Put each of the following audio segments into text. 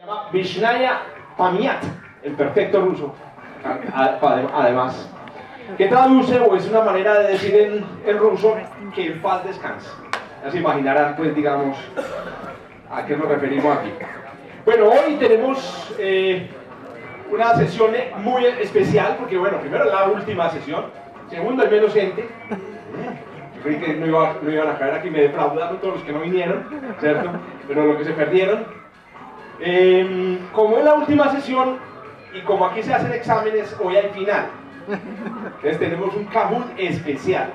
llama Vishnaya Pamiat, el perfecto ruso, además, que traduce o es una manera de decir en ruso que en paz descanse. Ya se imaginarán, pues, digamos, a qué nos referimos aquí. Bueno, hoy tenemos una sesión muy especial, porque, bueno, primero la última sesión, segundo hay menos gente. Yo creí que no iban a caer aquí, me defraudaron todos los que no vinieron, ¿cierto? Pero lo que se perdieron. Como es la última sesión y como aquí se hacen exámenes, hoy hay final. Entonces tenemos un Kahoot especial.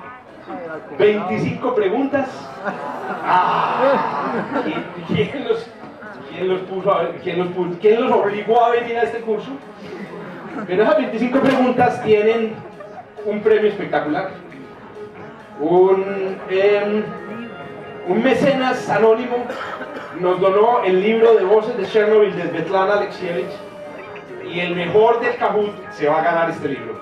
25 preguntas. ¿Quién los puso a ver? ¿Quién los obligó a venir a este curso? Pero esas 25 preguntas tienen un premio espectacular. Un mecenas anónimo nos donó el libro de Voces de Chernobyl de Svetlana Alexievich, y el mejor del Kahoot se va a ganar este libro.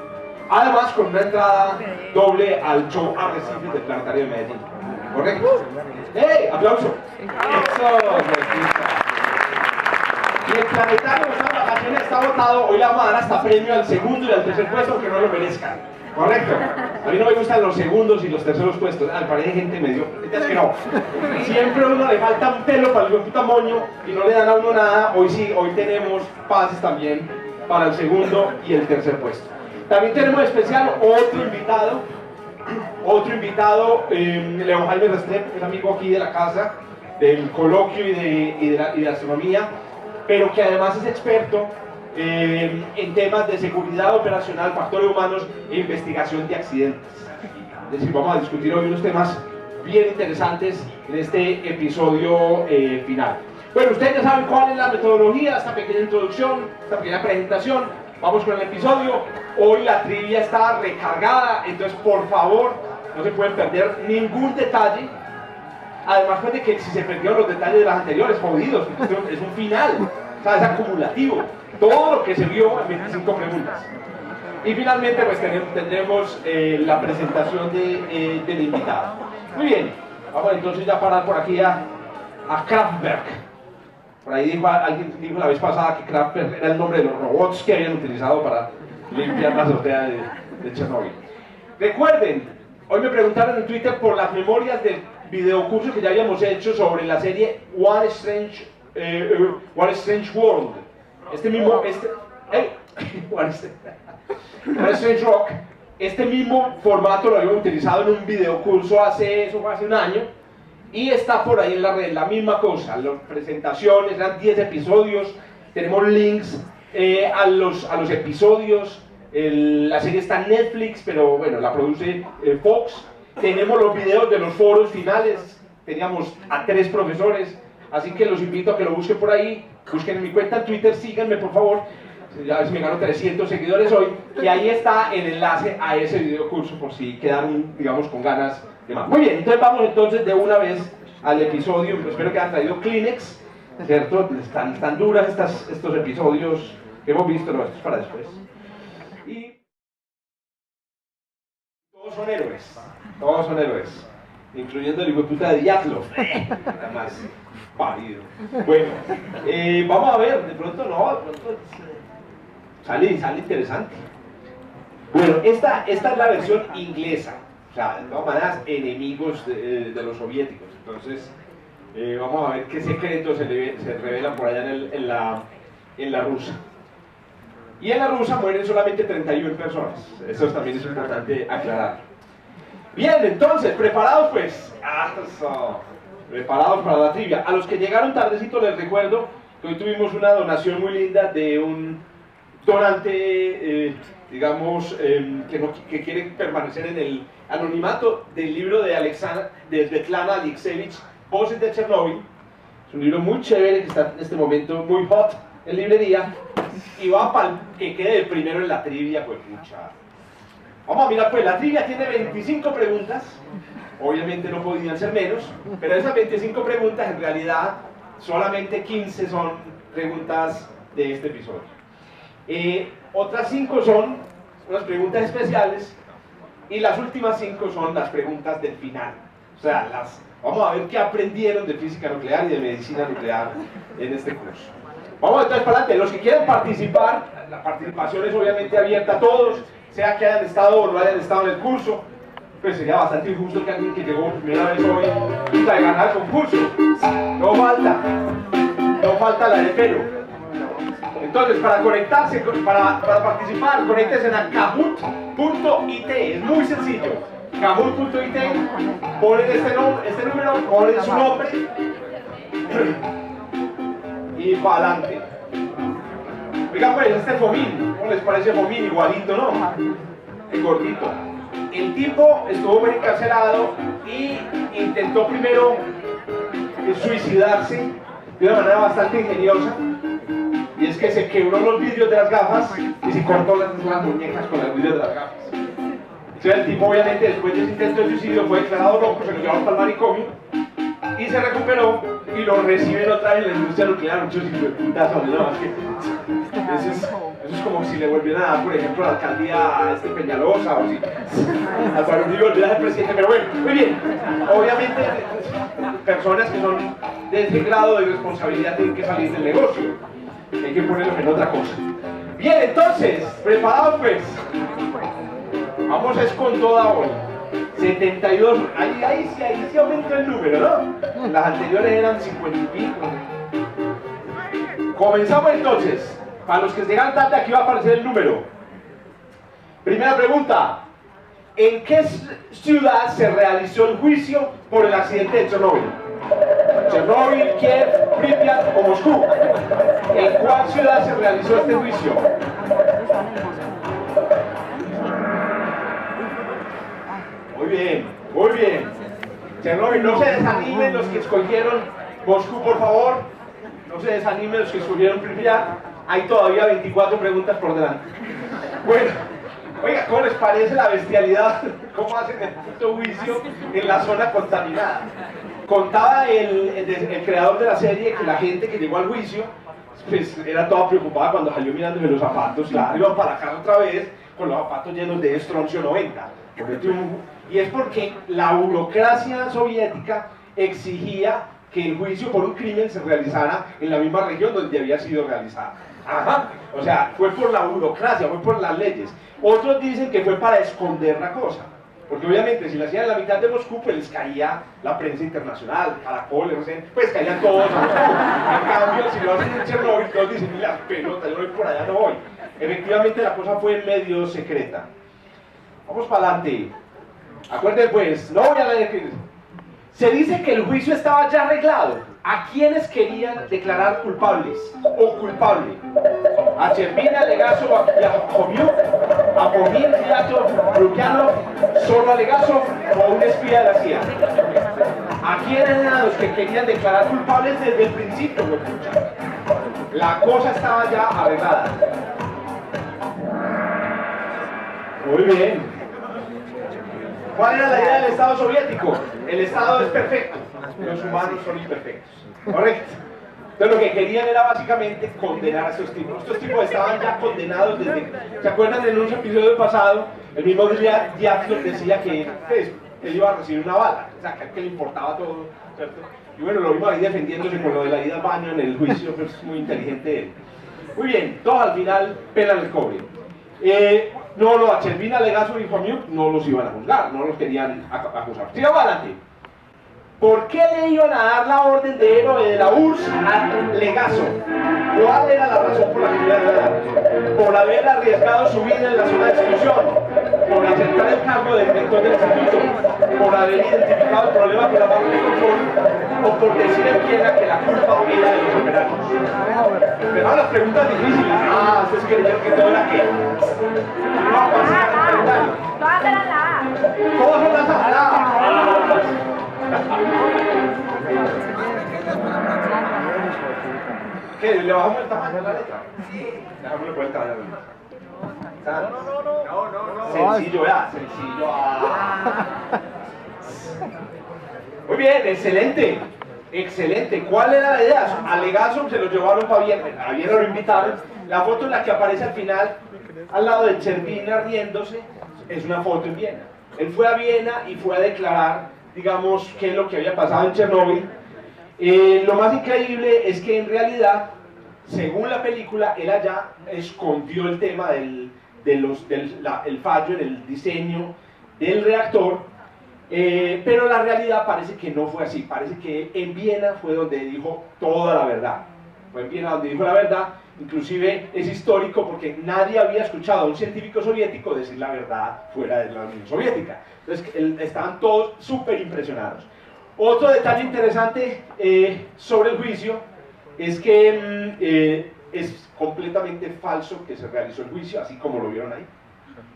Además, con una entrada doble al show Arrecifes del Planetario de Medellín. ¿Correcto? ¡Hey! ¡Aplauso! ¡Eso! Y el Planetario de estas vacaciones está votado. Hoy le vamos a dar hasta premio al segundo y al tercer puesto, aunque no lo merezcan. ¿Correcto? A mí no me gustan los segundos y los terceros puestos. Al parecer gente medio. Es que no. Siempre a uno le falta un pelo para el puta moño y no le dan a uno nada. Hoy sí, hoy tenemos pases también para el segundo y el tercer puesto. También tenemos especial otro invitado, León Jaime Restrepo, que es amigo aquí de la casa, del coloquio y de astronomía, pero que además es experto en temas de seguridad operacional, factores humanos e investigación de accidentes. Es decir, vamos a discutir hoy unos temas bien interesantes en este episodio final. Bueno, ustedes ya saben cuál es la metodología, esta pequeña introducción, esta pequeña presentación. Vamos con el episodio. Hoy la trivia está recargada, entonces por favor no se pueden perder ningún detalle. Además, pues, de que si se perdieron los detalles de las anteriores, jodidos, porque es un final, o sea, es acumulativo. Todo lo que se vio en 25 preguntas. Y finalmente, pues tendremos la presentación del invitado. Muy bien, vamos entonces ya a parar por aquí a Kraftwerk. Por ahí alguien dijo la vez pasada que Kraftwerk era el nombre de los robots que habían utilizado para limpiar la azotea de Chernobyl. Recuerden, hoy me preguntaron en Twitter por las memorias del videocurso que ya habíamos hecho sobre la serie One Strange World. One Strange Rock. Este mismo formato lo habíamos utilizado en un videocurso hace un año. Y está por ahí en la red, la misma cosa, las presentaciones, eran 10 episodios, tenemos links a los episodios, la serie está en Netflix, pero bueno, la produce Fox, tenemos los videos de los foros finales, teníamos a 3 profesores, así que los invito a que lo busquen por ahí, busquen en mi cuenta en Twitter, síganme por favor, a ver si me gano 300 seguidores hoy, que ahí está el enlace a ese videocurso por si quedaron, digamos, con ganas de más. Muy bien, entonces vamos entonces de una vez al episodio. Espero que hayan traído Kleenex, ¿cierto? Están duras estos episodios que hemos visto, no, esto es para después. Y todos son héroes, incluyendo el hijo de puta de Dyatlov, además, parido. Bueno, vamos a ver, de pronto sale interesante. Bueno, esta es la versión inglesa, o sea, de todas maneras, enemigos de los soviéticos. Entonces, vamos a ver qué secretos se revelan por allá en la rusa. Y en la rusa mueren solamente 31 personas. Eso también es importante aclarar. Bien, entonces, ¿preparados pues? Preparados para la trivia. A los que llegaron tardecito les recuerdo que hoy tuvimos una donación muy linda de un donante, digamos, que quiere permanecer en el anonimato del libro de Svetlana Alexievich, Voces de Chernobyl. Es un libro muy chévere que está en este momento muy hot en librería y va para que quede el primero en la trivia, pues mucha. Vamos a mirar, pues la trivia tiene 25 preguntas, obviamente no podían ser menos, pero esas 25 preguntas en realidad solamente 15 son preguntas de este episodio. Otras 5 son unas preguntas especiales y las últimas 5 son las preguntas del final. O sea, vamos a ver qué aprendieron de física nuclear y de medicina nuclear en este curso. Vamos entonces para adelante. Los que quieran participar, la participación es obviamente abierta a todos, sea que hayan estado o no hayan estado en el curso. Pues sería bastante injusto que alguien que llegó por primera vez hoy puta de ganar el concurso. No falta la de pelo. Entonces, para conectarse, para participar, conéctense a kahoot.it. Es muy sencillo. Kahoot.it, ponen este número, ponen su nombre y para adelante. Oiga pues, este Fomín, ¿cómo les parece Fomín? Igualito, ¿no? El gordito. El tipo estuvo muy encarcelado y intentó primero suicidarse de una manera bastante ingeniosa. Y es que se quebró los vidrios de las gafas y se cortó las muñecas con los vidrios de las gafas. Entonces el tipo obviamente después de ese intento de suicidio fue declarado loco, se lo llevaron para el manicomio y se recuperó y lo reciben otra vez en la industria nuclear. Muchos hijos de no, eso es como si le volvieran a dar, por ejemplo, la alcaldía a Peñalosa o así. Al Uribe volviera a ser presidente, pero bueno, muy bien. Obviamente, personas que son de ese grado de responsabilidad tienen que salir del negocio. Hay que ponerlos en otra cosa. Bien, entonces, preparados pues. Vamos es con toda hoy. 72, ahí sí aumentó el número, ¿no? Las anteriores eran 50 y pico. Comenzamos entonces. Para los que llegan tarde, aquí va a aparecer el número. Primera pregunta. ¿En qué ciudad se realizó el juicio por el accidente de Chernóbil? ¿Chernóbil, Kiev, Pripyat o Moscú? ¿En cuál ciudad se realizó este juicio? Muy bien, muy bien. Chernóbil, no se desanimen los que escogieron Moscú, por favor. No se desanimen los que escogieron Pripyat. Hay todavía 24 preguntas por delante. Bueno, oiga, ¿cómo les parece la bestialidad? ¿Cómo hacen el puto juicio en la zona contaminada? Contaba el creador de la serie que la gente que llegó al juicio pues era toda preocupada cuando salió mirándose los zapatos. Claro, iban para acá otra vez con los zapatos llenos de estroncio 90. Y es porque la burocracia soviética exigía que el juicio por un crimen se realizara en la misma región donde había sido realizado. Ajá. O sea, fue por la burocracia, fue por las leyes. Otros dicen que fue para esconder la cosa. Porque obviamente si la hacían en la mitad de Moscú, pues les caía la prensa internacional, Caracol, pues caían todos a Moscú. En cambio, si lo hacen en Chernóbil, todos dicen, mira, pelota, yo voy por allá, no voy. Efectivamente la cosa fue medio secreta. Vamos para adelante. Acuérdense pues, no voy a leer. Se dice que el juicio estaba ya arreglado. ¿A quiénes querían declarar culpables o culpable? ¿A Chervina, Legasov, a Khomiuk, a Fomín, Filatov, Lukianov, solo a Legasov o a un espía de la CIA? ¿A quiénes eran los que querían declarar culpables desde el principio? La cosa estaba ya arreglada. Muy bien. ¿Cuál era la idea del Estado soviético? El Estado es perfecto, los humanos son imperfectos. Correcto. Entonces lo que querían era básicamente condenar a estos tipos. Estos tipos estaban ya condenados desde... ¿Se acuerdan en un episodio pasado? El mismo Diatlov decía que pues, él iba a recibir una bala, o sea, que le importaba todo, ¿cierto? Y bueno, lo vimos ahí defendiéndose con lo de la ida al baño en el juicio, pues muy inteligente él. Muy bien, todos al final pelan el cobre. No, a Chervina, Legasov y Khomiuk no los iban a juzgar, no los querían acusar. Sigamos adelante. ¿Por qué le iban a dar la orden de héroe de la URSS a Legasov? ¿Cuál era la razón por la que le iban a dar? Por haber arriesgado su vida en la zona de exclusión, por aceptar el cargo de director del instituto, por haber identificado el problema con la barra de control, o por decir en piedra que la culpa era de los operarios. Pero las preguntas difíciles. Ustedes creyeron que todo era qué. No va a pasar el calendario. Todas eran la A. Todas son las A. ¿Qué? ¿Le bajamos el tamaño de la letra? Sí. Déjame por el tamaño de la letra. No. Sencillo, vea, sencillo. Muy bien, excelente. Excelente. ¿Cuál era la idea? A Legasov se lo llevaron para Viena. A Viena lo invitaron. La foto en la que aparece al final, al lado de Chervina riéndose, es una foto en Viena. Él fue a Viena y fue a declarar, digamos, qué es lo que había pasado en Chernóbil. Lo más increíble es que en realidad según la película, él allá escondió el tema el fallo en el diseño del reactor, pero la realidad parece que no fue así. Parece que en Viena fue donde dijo toda la verdad. Fue en Viena donde dijo la verdad. Inclusive es histórico porque nadie había escuchado a un científico soviético decir la verdad fuera de la Unión Soviética. Entonces estaban todos súper impresionados. Otro detalle interesante sobre el juicio es que es completamente falso que se realizó el juicio, así como lo vieron ahí.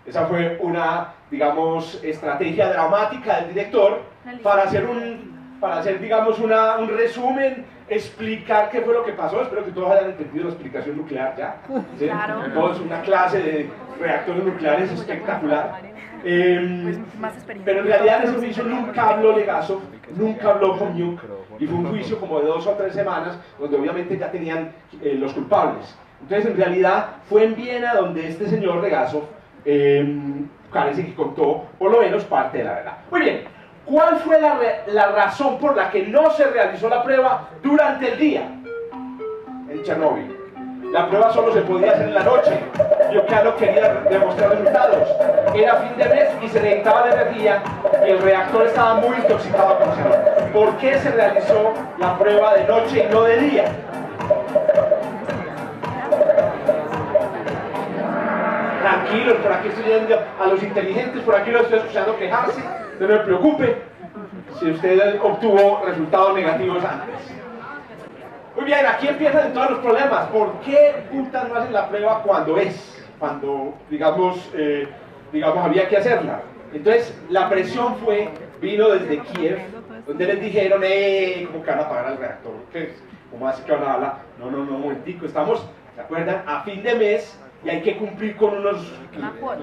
Esa fue una, digamos, estrategia dramática del director para hacer, digamos, un resumen, explicar qué fue lo que pasó. Espero que todos hayan entendido la explicación nuclear ya. ¿Sí? Claro. Todos una clase de reactores nucleares espectacular. Pero en realidad en ese juicio nunca habló Legasov, nunca habló Homyuk, y fue un juicio como de 2 o 3 semanas, donde obviamente ya tenían los culpables. Entonces en realidad fue en Viena donde este señor Legasov parece que contó por lo menos parte de la verdad. Muy bien, ¿cuál fue la razón por la que no se realizó la prueba durante el día en Chernóbil? La prueba solo se podía hacer en la noche. Yo claro quería demostrar resultados. Era fin de mes y se necesitaba de energía y el reactor estaba muy intoxicado con xenón. ¿Por qué se realizó la prueba de noche y no de día? Tranquilos, por aquí estoy yendo a los inteligentes, por aquí los estoy escuchando quejarse. No me preocupe si usted obtuvo resultados negativos antes. Muy bien, aquí empiezan todos los problemas. ¿Por qué putas no hacen la prueba cuando digamos, había que hacerla? Entonces, la presión vino desde Kiev, donde les dijeron, ¿cómo que van a apagar el reactor? ¿Cómo así que van a hablar? No, un momentico, estamos, ¿se acuerdan? A fin de mes y hay que cumplir con unos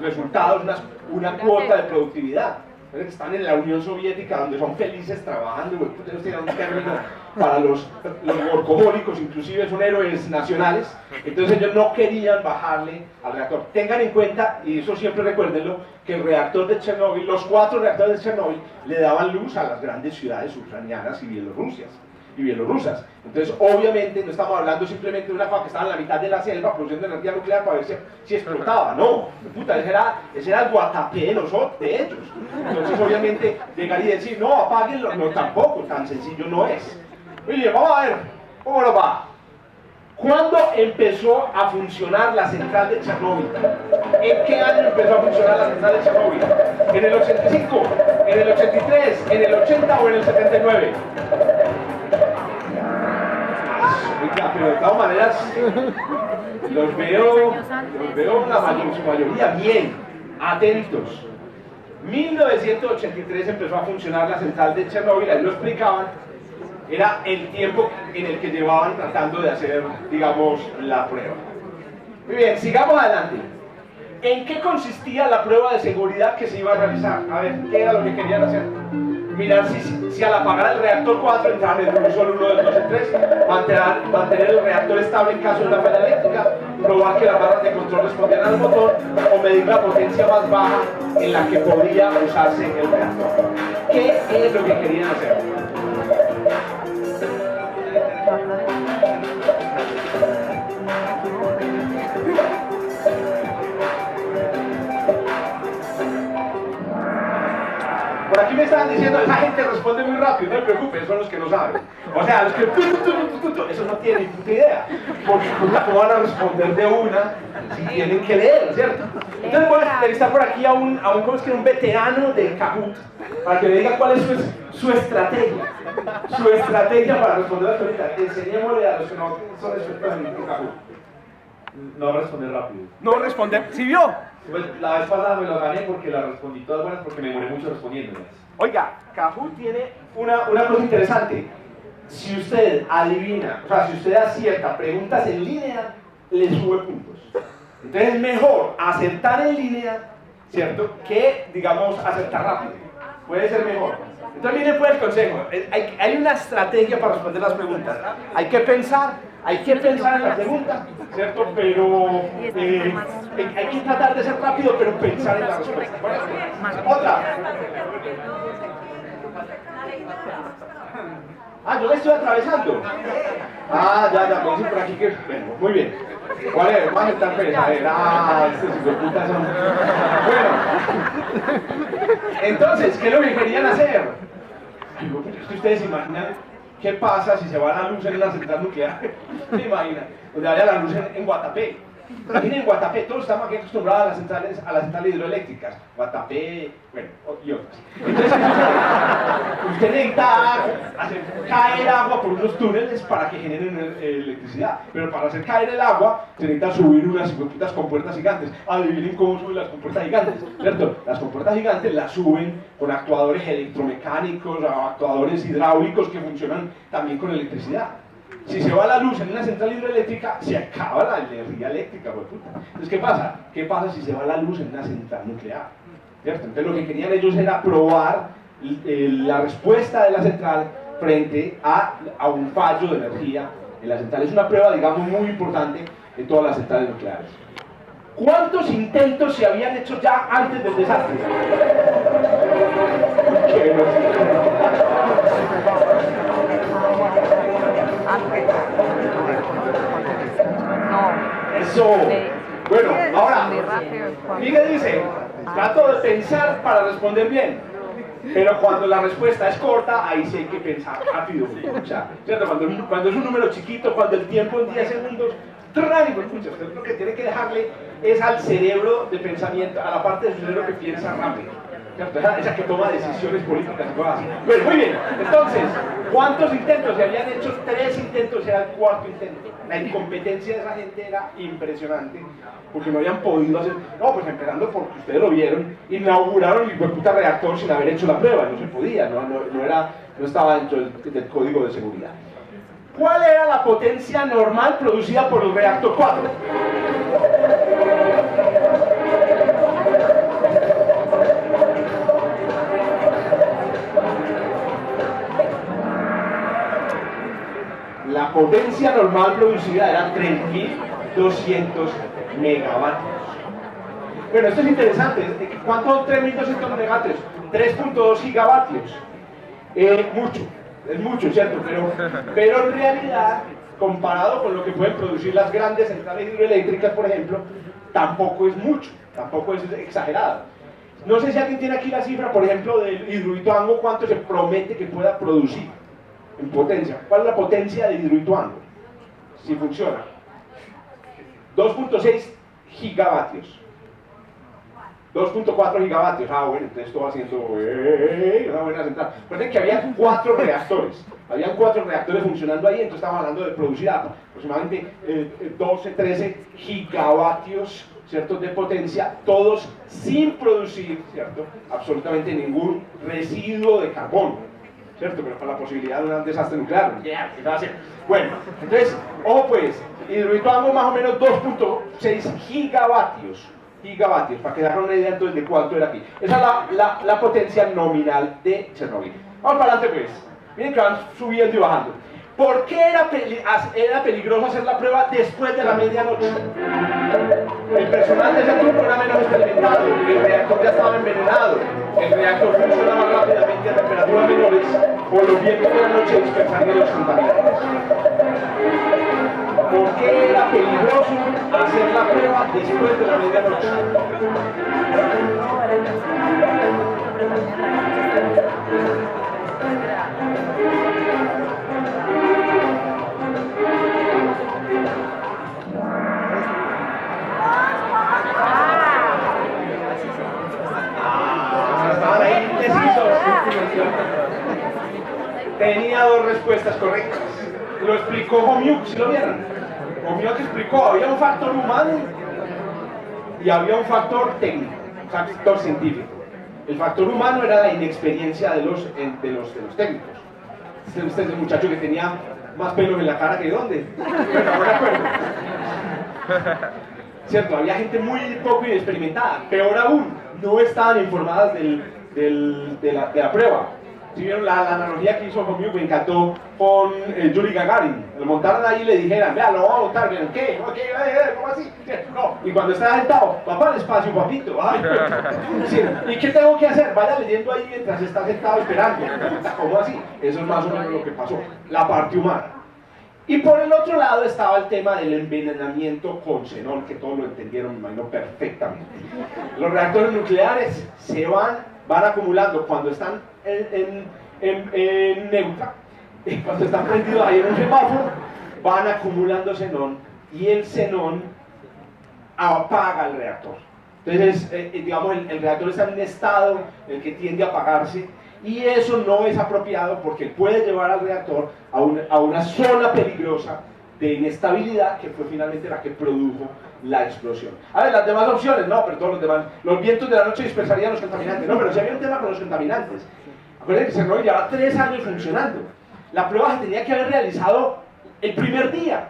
resultados, una cuota de productividad. Están en la Unión Soviética, donde son felices trabajando, ellos tienen un término para los workahólicos, inclusive son héroes nacionales. Entonces ellos no querían bajarle al reactor. Tengan en cuenta, y eso siempre recuérdenlo, que el reactor de Chernóbil, los 4 reactores de Chernóbil, le daban luz a las grandes ciudades ucranianas y bielorrusas. Entonces, obviamente, no estamos hablando simplemente de una cosa que estaba en la mitad de la selva produciendo energía nuclear para ver si explotaba. No, puta, ese era el Guatapé de nosotros, de ellos. Entonces, obviamente, llegar y decir, no, apáguenlo, no, tampoco, tan sencillo no es. Oye, vamos a ver, ¿cómo nos va? ¿Cuándo empezó a funcionar la central de Chernóbil? ¿En qué año empezó a funcionar la central de Chernóbil? ¿En el 85? ¿En el 83? ¿En el 80 o en el 79? Oiga, pero de todas maneras los veo su mayoría bien, atentos. 1983 empezó a funcionar la central de Chernóbil, ahí lo explicaban, era el tiempo en el que llevaban tratando de hacer, digamos, la prueba. Muy bien, sigamos adelante. ¿En qué consistía la prueba de seguridad que se iba a realizar? A ver, ¿qué era lo que querían hacer? Mirar si al apagar el reactor 4 entraban el solo 1, 2, 3, mantener el reactor estable en caso de una falla eléctrica, probar que las barras de control respondían al motor o medir la potencia más baja en la que podía usarse el reactor. ¿Qué es lo que querían hacer? Por aquí me estaban diciendo, esa gente responde muy rápido, no me preocupes, son los que no saben. O sea, los que eso no tienen ni puta idea. Porque ¿cómo van a responder de una si tienen que leer, ¿cierto? Entonces voy a entrevistar por aquí a un veterano de Kahoot, para que me diga cuál es su estrategia. Su estrategia para responder a las preguntas. Enseñémosle a los que no son expertos en Kahoot. No responder rápido. No responder, ¿sí vio? Pues la vez pasada me lo gané porque la respondí todas buenas porque me demoré mucho respondiéndolas. Oiga, Kahoot tiene una cosa interesante. Si usted adivina, o sea, si usted acierta preguntas en línea, le sube puntos. Entonces es mejor acertar en línea, ¿cierto? Que, digamos, acertar rápido. Puede ser mejor. Entonces viene pues el consejo. Hay una estrategia para responder las preguntas. Hay que pensar en la pregunta, ¿cierto? Pero hay que tratar de ser rápido, pero pensar en la respuesta. Otra. Ah, yo le estoy atravesando. Ah, ya, me dicen por aquí que... Bueno, muy bien. ¿Cuál es? Vamos a estar pues, a ver. Ah, estos hijueputas son... Bueno. Entonces, ¿qué es lo que querían hacer? Ay, es que ustedes se imaginan qué pasa si se va la luz en una central nuclear. ¿Se imaginan? Donde vaya la luz en Guatapé. Imaginen en Guatapé, todos estamos aquí acostumbrados a las centrales hidroeléctricas. Guatapé, bueno, y otras. Entonces, usted necesita hacer caer agua por unos túneles para que generen electricidad. Pero para hacer caer el agua, se necesita subir unas putas compuertas gigantes. Adivinen cómo suben las compuertas gigantes, ¿cierto? Las compuertas gigantes las suben con actuadores electromecánicos, actuadores hidráulicos que funcionan también con electricidad. Si se va la luz en una central hidroeléctrica, se acaba la energía eléctrica, por puta. Entonces, ¿qué pasa? ¿Qué pasa si se va la luz en una central nuclear? ¿Cierto? Entonces, lo que querían ellos era probar la respuesta de la central frente a un fallo de energía en la central. Es una prueba, digamos, muy importante en todas las centrales nucleares. ¿Cuántos intentos se habían hecho ya antes del desastre? ¿Qué no sé? Eso. Bueno, ahora, Miguel dice, trato de pensar para responder bien, pero cuando la respuesta es corta, ahí sí hay que pensar rápido. O sea, ¿cierto? Cuando es un número chiquito, cuando el tiempo es 10 segundos, usted lo que tiene que dejarle es al cerebro de pensamiento, a la parte de su cerebro que piensa rápido. Esa que toma decisiones políticas y cosas así. Bueno, muy bien. Entonces, ¿cuántos intentos? Se habían hecho 3 intentos, era el 4º intento. La incompetencia de esa gente era impresionante, porque no habían podido hacer... No, pues empezando porque ustedes lo vieron, inauguraron el puta reactor sin haber hecho la prueba, no se podía, no estaba dentro del código de seguridad. ¿Cuál era la potencia normal producida por el reactor 4? La potencia normal producida era 3.200 megavatios. Bueno, esto es interesante. ¿Cuánto son 3.200 megavatios? 3.2 gigavatios. Es mucho, ¿cierto? Pero en realidad, comparado con lo que pueden producir las grandes centrales hidroeléctricas, por ejemplo, tampoco es mucho, tampoco es exagerado. No sé si alguien tiene aquí la cifra, por ejemplo, del Hidroituango, cuánto se promete que pueda producir en potencia. ¿Cuál es la potencia de Hidroituango? Si funciona. 2.6 gigavatios. 2.4 gigavatios. Ah, bueno, entonces esto va siendo una buena central. Recuerden que había 4 reactores. Habían 4 reactores funcionando ahí, entonces estamos hablando de producir aproximadamente 12, 13 gigavatios, ¿cierto?, de potencia, todos sin producir, ¿cierto?, absolutamente ningún residuo de carbón, ¿cierto?, pero con la posibilidad de un desastre nuclear. ¿Qué va a hacer? Bueno, entonces, ojo pues, Hidroituango más o menos 2.6 gigavatios, para que hagan una idea entonces de cuánto era aquí. Esa es la potencia nominal de Chernobyl. Vamos para adelante pues, miren que van subiendo y bajando. ¿Por qué era peligroso hacer la prueba después de la medianoche? El personal de ese turno era menos experimentado, el reactor ya estaba envenenado, el reactor funcionaba rápidamente a temperaturas menores, por los vientos de la noche dispersarían los contaminantes. ¿Por qué era peligroso hacer la prueba después de la medianoche? Estaban ahí indecisos. Tenía 2 respuestas correctas. Lo explicó Homiuk, ¿sí lo vieron? Homiuk explicó, había un factor humano y había un factor técnico, un factor científico. El factor humano era la inexperiencia de los técnicos. Este es el muchacho que tenía más pelo en la cara que dónde. Bueno, no me acuerdo. Cierto, había gente muy poco inexperimentada. Peor aún, no estaban informadas de la prueba. Si vieron la analogía que hizo conmigo, me encantó con Yuri Gagarin. Lo montaron ahí y le dijeran, vea, lo vamos a montar, ¿bien? ¿Qué? ¿Cómo así? No. Y cuando estaba sentado, va para el espacio, papito. Ay, sí. ¿Y qué tengo que hacer? Vaya leyendo ahí mientras está sentado esperando. ¿Cómo así? Eso es más o menos lo que pasó. La parte humana. Y por el otro lado estaba el tema del envenenamiento con xenón, que todos lo entendieron, me imagino, perfectamente. Los reactores nucleares se van acumulando cuando están en neutra, cuando están prendidos ahí en un semáforo, van acumulando xenón y el xenón apaga el reactor. Entonces, digamos, el reactor está en un estado en el que tiende a apagarse. Y eso no es apropiado porque puede llevar al reactor a una zona peligrosa de inestabilidad que fue finalmente la que produjo la explosión. A ver, las demás opciones, no, pero todos los demás. Los vientos de la noche dispersarían los contaminantes. No, pero si había un tema con los contaminantes. Acuérdense que Chernobyl llevaba 3 años funcionando. La prueba se tenía que haber realizado el primer día,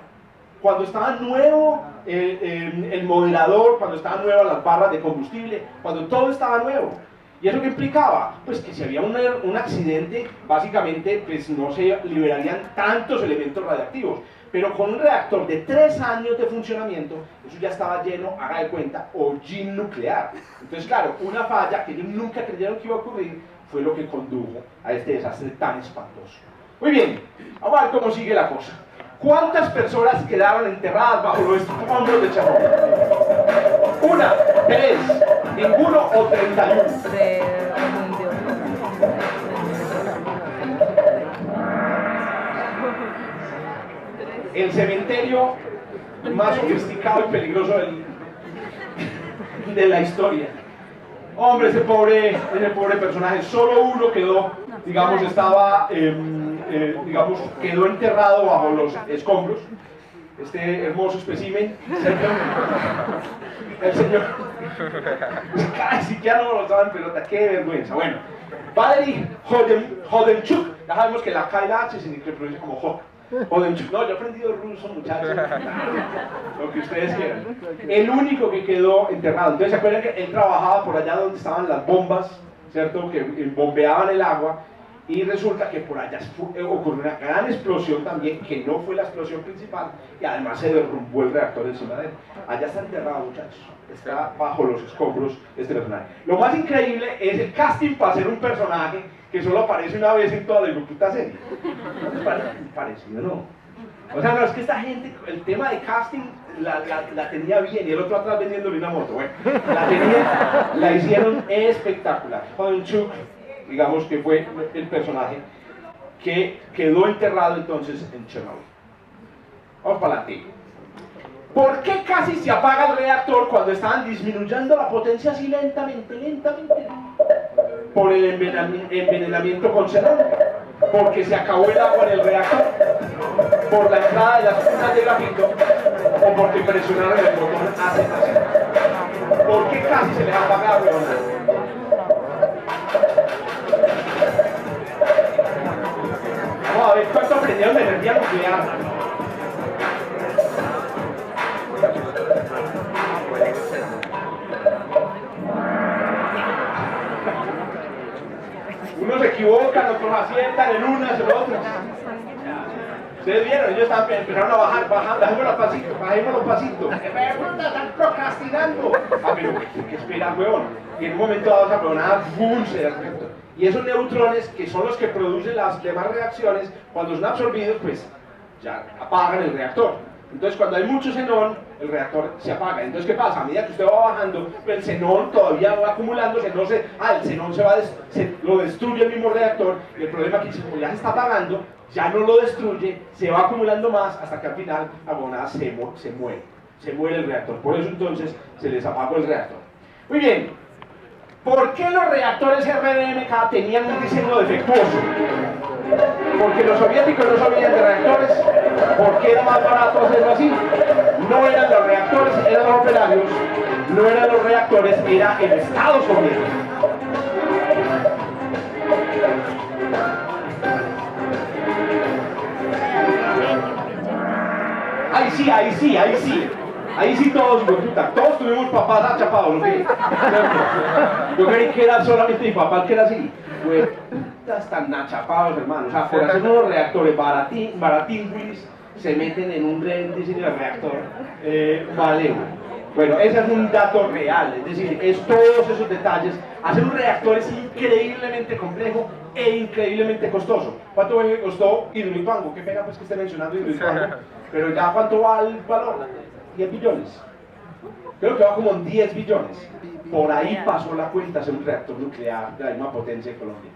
cuando estaba nuevo el moderador, cuando estaban nuevas las barras de combustible, cuando todo estaba nuevo. ¿Y eso qué implicaba? Pues que si había un accidente, básicamente pues no se liberarían tantos elementos radiactivos. Pero con un reactor de 3 años de funcionamiento, eso ya estaba lleno, haga de cuenta, hollín nuclear. Entonces, claro, una falla que ellos nunca creyeron que iba a ocurrir fue lo que condujo a este desastre tan espantoso. Muy bien, vamos a ver cómo sigue la cosa. ¿Cuántas personas quedaron enterradas bajo los escombros de Chernobyl? 1, 3, ninguno o 31. El cementerio más sofisticado y peligroso de la historia. Hombre, ese pobre personaje, solo uno quedó, digamos, quedó enterrado bajo los escombros. Este hermoso espécimen, el señor, casi ya no lo saben pelota, qué vergüenza. Bueno, Valery Hodenchuk, ya sabemos que la K y la H se pronuncia como Hok. Hodenchuk, no, yo he aprendido ruso, muchachos, lo que ustedes quieran. El único que quedó enterrado. Entonces, ¿se acuerdan que él trabajaba por allá donde estaban las bombas, ¿cierto? Que bombeaban el agua. Y resulta que por allá ocurrió una gran explosión también, que no fue la explosión principal, y además se derrumbó el reactor encima de él. Allá está enterrado, muchachos. Está bajo los escombros este personaje. Lo más increíble es el casting para ser un personaje que solo aparece una vez en toda la puta serie. ¿No les parece parecido, no? O sea, no, es que esta gente, el tema de casting la tenía bien, y el otro atrás vendiéndole una moto. Bueno, la hicieron espectacular. Hodenchuk, digamos que fue el personaje que quedó enterrado entonces en Chernobyl. Vamos para adelante. ¿Por qué casi se apaga el reactor cuando estaban disminuyendo la potencia así lentamente? Por el envenenamiento con xenón, porque se acabó el agua en el reactor, por la entrada de las puntas de grafito, o porque presionaron el botón AZ. ¿Por qué casi se les apaga, weón? Vamos a ver cuánto aprendieron de energía nuclear. Unos se equivocan, otros aciertan en unas, en otras. Ustedes vieron, ellos empezaron a bajar, bajemos los pasitos. Están procrastinando. Ah, pero ¿qué esperan, huevón? Y en un momento dado esa huevonada, ¡bum!, se derrite. Y esos neutrones, que son los que producen las demás reacciones, cuando son absorbidos, pues ya apagan el reactor. Entonces, cuando hay mucho xenón, el reactor se apaga. Entonces, ¿qué pasa? A medida que usted va bajando, el xenón todavía va acumulándose. No el xenón lo destruye el mismo reactor. Y el problema es que como ya se está apagando, ya no lo destruye, se va acumulando más hasta que al final la huevonada se muere. Se muere el reactor. Por eso entonces se les apagó el reactor. Muy bien. ¿Por qué los reactores RDMK tenían un diseño defectuoso? Porque los soviéticos no sabían de reactores. ¿Por qué era más barato hacerlo así? No eran los reactores, eran los operarios. No eran los reactores, era el Estado soviético. Ahí sí todos, todos tuvimos papás achapados, ¿no? Yo creí que era solamente mi papá el que era así. Bueno, putas tan achapados, hermano. O sea, por hacer unos reactores baratín, se meten en un diseño de reactor malévolo. Bueno, ese es un dato real, es decir, es todos esos detalles. Hacer un reactor es increíblemente complejo e increíblemente costoso. ¿Cuánto costó Hidroituango? Qué pena pues que esté mencionando Hidroituango, pero ya ¿cuánto va el valor? 10 billones. Creo que va como en 10 billones. Por ahí pasó la cuenta hacer un reactor nuclear de la misma potencia de Colombia.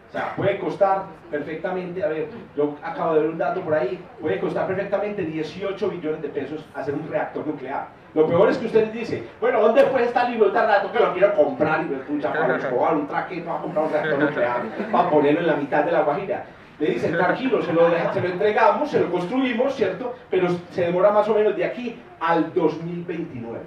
O sea, puede costar perfectamente, a ver, yo acabo de ver un dato por ahí, puede costar perfectamente 18 billones de pesos hacer un reactor nuclear. Lo peor es que usted dice, bueno, ¿dónde puede estar el libro de rato que lo quiero comprar? Y me escucha Pablo Escobar, un traqueto va a comprar un reactor nuclear para ponerlo en la mitad de la Guajira. Le dicen, tranquilo, se lo entregamos, se lo construimos, ¿cierto? Pero se demora más o menos de aquí al 2029.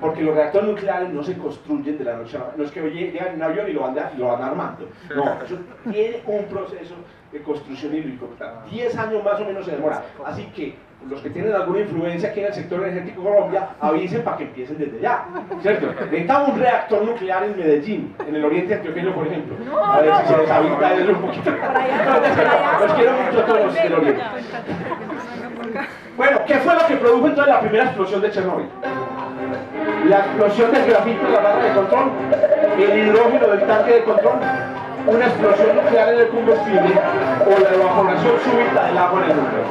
Porque los reactores nucleares no se construyen de la noche a la mañana. No es que llegan en un avión y lo van armando. No, eso tiene un proceso de construcción hídrico. 10 años más o menos se demora. Así que los que tienen alguna influencia aquí en el sector energético de Colombia, avisen para que empiecen desde ya. ¿Cierto? Necesitamos un reactor nuclear en Medellín, en el oriente antioqueño, por ejemplo. A ver si se deshabilita eso un poquito. Los quiero mucho a todos del oriente. Bueno, ¿qué fue lo que produjo entonces la primera explosión de Chernóbil? La explosión del grafito en la barra de control, el hidrógeno del tanque de control, una explosión nuclear en el combustible o la evaporación súbita del agua en el núcleo.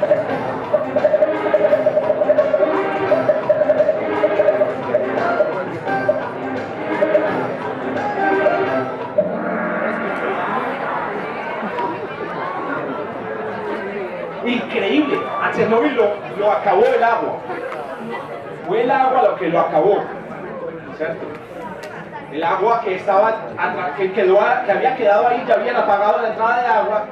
Increíble, a Chernóbil lo acabó el agua. Fue el agua lo que lo acabó, ¿cierto? El agua que había quedado ahí, ya habían apagado la entrada de agua.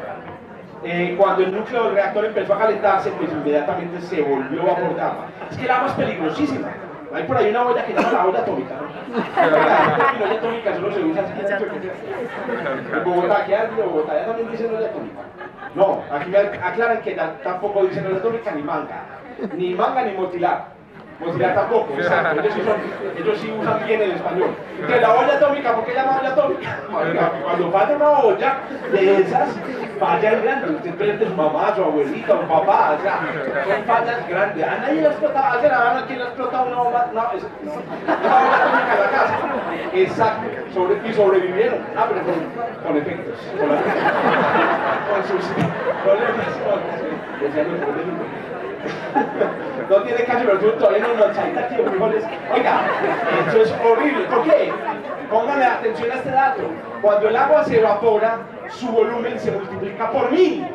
Cuando el núcleo del reactor empezó a calentarse, pues inmediatamente se volvió vapor de agua. Es que el agua es peligrosísima. Hay por ahí una olla que se llama la olla atómica, ¿no? La olla atómica solo se usa así en Bogotá, aquí en Bogotá ya también dicen olla atómica. No, aquí me aclaran que tampoco dicen olla atómica ni manga ni motilar. Motilar tampoco, exacto. Ellos sí usan bien el español. Entonces la olla atómica, ¿por qué llama olla atómica? Cuando falla una olla de esas, falla grande. Usted pierde su mamá, su abuelita, su papá, o sea, son fallas grandes. A nadie le ha explotado, hace la gana quien le ha explotado una bomba, no, es una olla atómica en la casa. Exacto, y sobrevivieron. Ah, pero con efectos, con sus problemas, no tiene caso, pero tú todavía no lo chaita aquí, frijoles. Oiga, esto es horrible. ¿Por qué? Pónganle atención a este dato. Cuando el agua se evapora, su volumen se multiplica por 1000.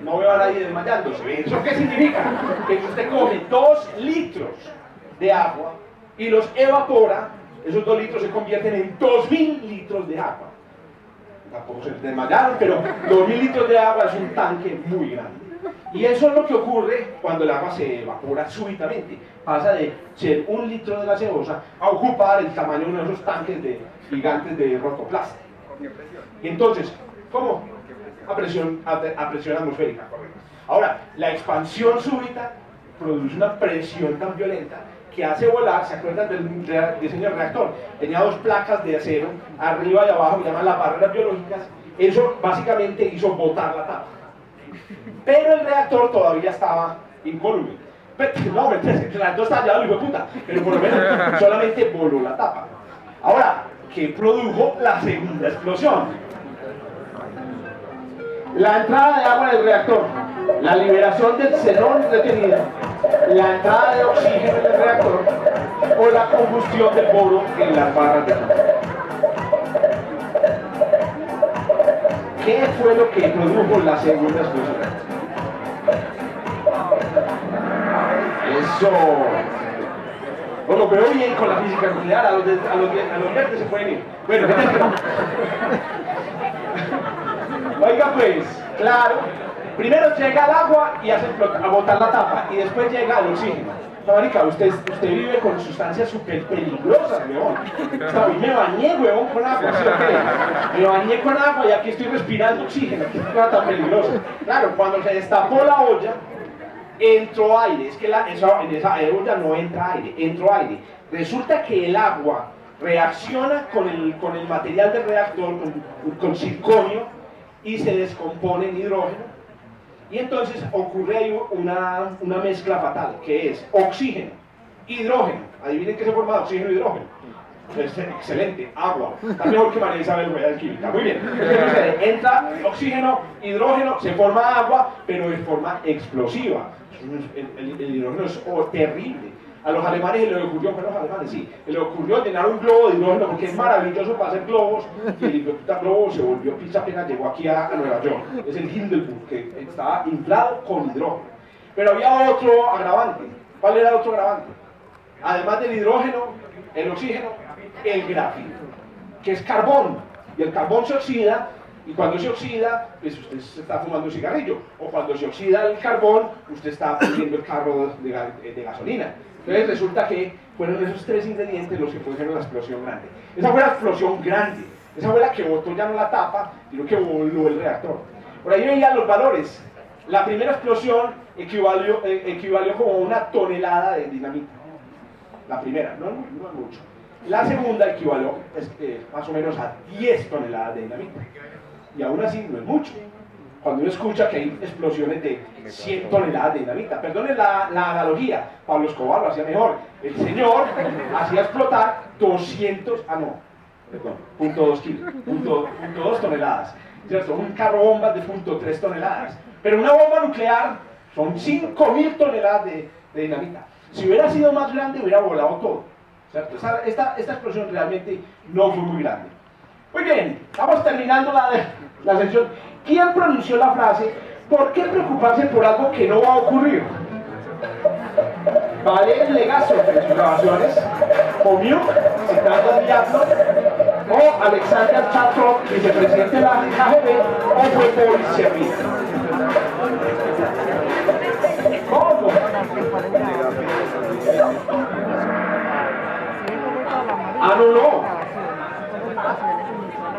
No veo a nadie desmayándose. ¿Eso qué significa? Que si usted come 2 litros de agua y los evapora, esos 2 litros se convierten en 2000 litros de agua. Tampoco se desmayaron, pero 2000 litros de agua es un tanque muy grande. Y eso es lo que ocurre cuando el agua se evapora súbitamente. Pasa de ser 1 litro de gaseosa a ocupar el tamaño de uno de esos tanques gigantes de rotoplas. Y entonces, ¿cómo? A presión atmosférica, correcto. Ahora, la expansión súbita produce una presión tan violenta que hace volar, ¿se acuerdan del diseño del reactor? Tenía 2 placas de acero, arriba y abajo, que llaman las barreras biológicas. Eso básicamente hizo botar la tapa. Pero el reactor todavía estaba incólume. No, el reactor estaba allá, hijo de puta, pero por lo menos solamente voló la tapa. Ahora, ¿qué produjo la segunda explosión? La entrada de agua en el reactor, la liberación del xenón retenido, la entrada de oxígeno en el reactor o la combustión del boro en las barras de control. ¿Qué fue lo que produjo la segunda explosión? Eso. Bueno, pero bien con la física nuclear, a los verdes se pueden ir. Bueno, oiga pues, claro, primero llega el agua y hace a botar la tapa, y después llega el oxígeno. Marica, usted vive con sustancias súper peligrosas, weón. Hoy me bañé, weón, con agua, ¿sí o qué? Me bañé con agua y aquí estoy respirando oxígeno, qué cosa tan peligrosa. Claro, cuando se destapó la olla, entró aire. Es que en esa olla no entra aire, entró aire. Resulta que el agua reacciona con el material del reactor, con circonio, y se descompone en hidrógeno. Y entonces ocurre ahí una mezcla fatal, que es oxígeno, hidrógeno. Adivinen qué se forma de oxígeno y hidrógeno. Es excelente, agua. Está mejor que María Isabel Rueda de Química. Muy bien. Entonces, entra oxígeno, hidrógeno, se forma agua, pero de forma explosiva. El hidrógeno es terrible. A los alemanes se les ocurrió, bueno, a los alemanes sí, se les ocurrió llenar un globo de hidrógeno porque es maravilloso para hacer globos, y el globo se volvió pizza apenas llegó aquí a Nueva York. Es el Hindenburg, que estaba inflado con hidrógeno. Pero había otro agravante. ¿Cuál era el otro agravante? Además del hidrógeno, el oxígeno, el grafito, que es carbón. Y el carbón se oxida, y cuando se oxida, pues usted se está fumando un cigarrillo. O cuando se oxida el carbón, usted está prendiendo el carro de gasolina. Entonces resulta que fueron esos tres ingredientes los que produjeron la explosión grande. Esa fue la explosión grande. Esa fue la que botó ya no la tapa, sino que voló el reactor. Por ahí veía los valores. La primera explosión equivalió como a 1 tonelada de dinamita. La primera, no es mucho. La segunda equivalió más o menos a 10 toneladas de dinamita. Y aún así no es mucho. Cuando uno escucha que hay explosiones de 100 toneladas de dinamita, perdonen la analogía, Pablo Escobar lo hacía mejor. El señor hacía explotar 0.2 kilos, 0.2 toneladas. ¿Cierto? Un carro bomba de 0.3 toneladas. Pero una bomba nuclear son 5.000 toneladas de dinamita. Si hubiera sido más grande, hubiera volado todo. ¿Cierto? Esta explosión realmente no fue muy grande. Muy bien, estamos terminando la sección. ¿Quién pronunció la frase, ¿por qué preocuparse por algo que no va a ocurrir? Valer Legasov en sus grabaciones, Pomiuk, citando al diablo, o Alexander Chatrov, vicepresidente de la KGB, o fue Boris Servin. ¿Cómo? Ah, no.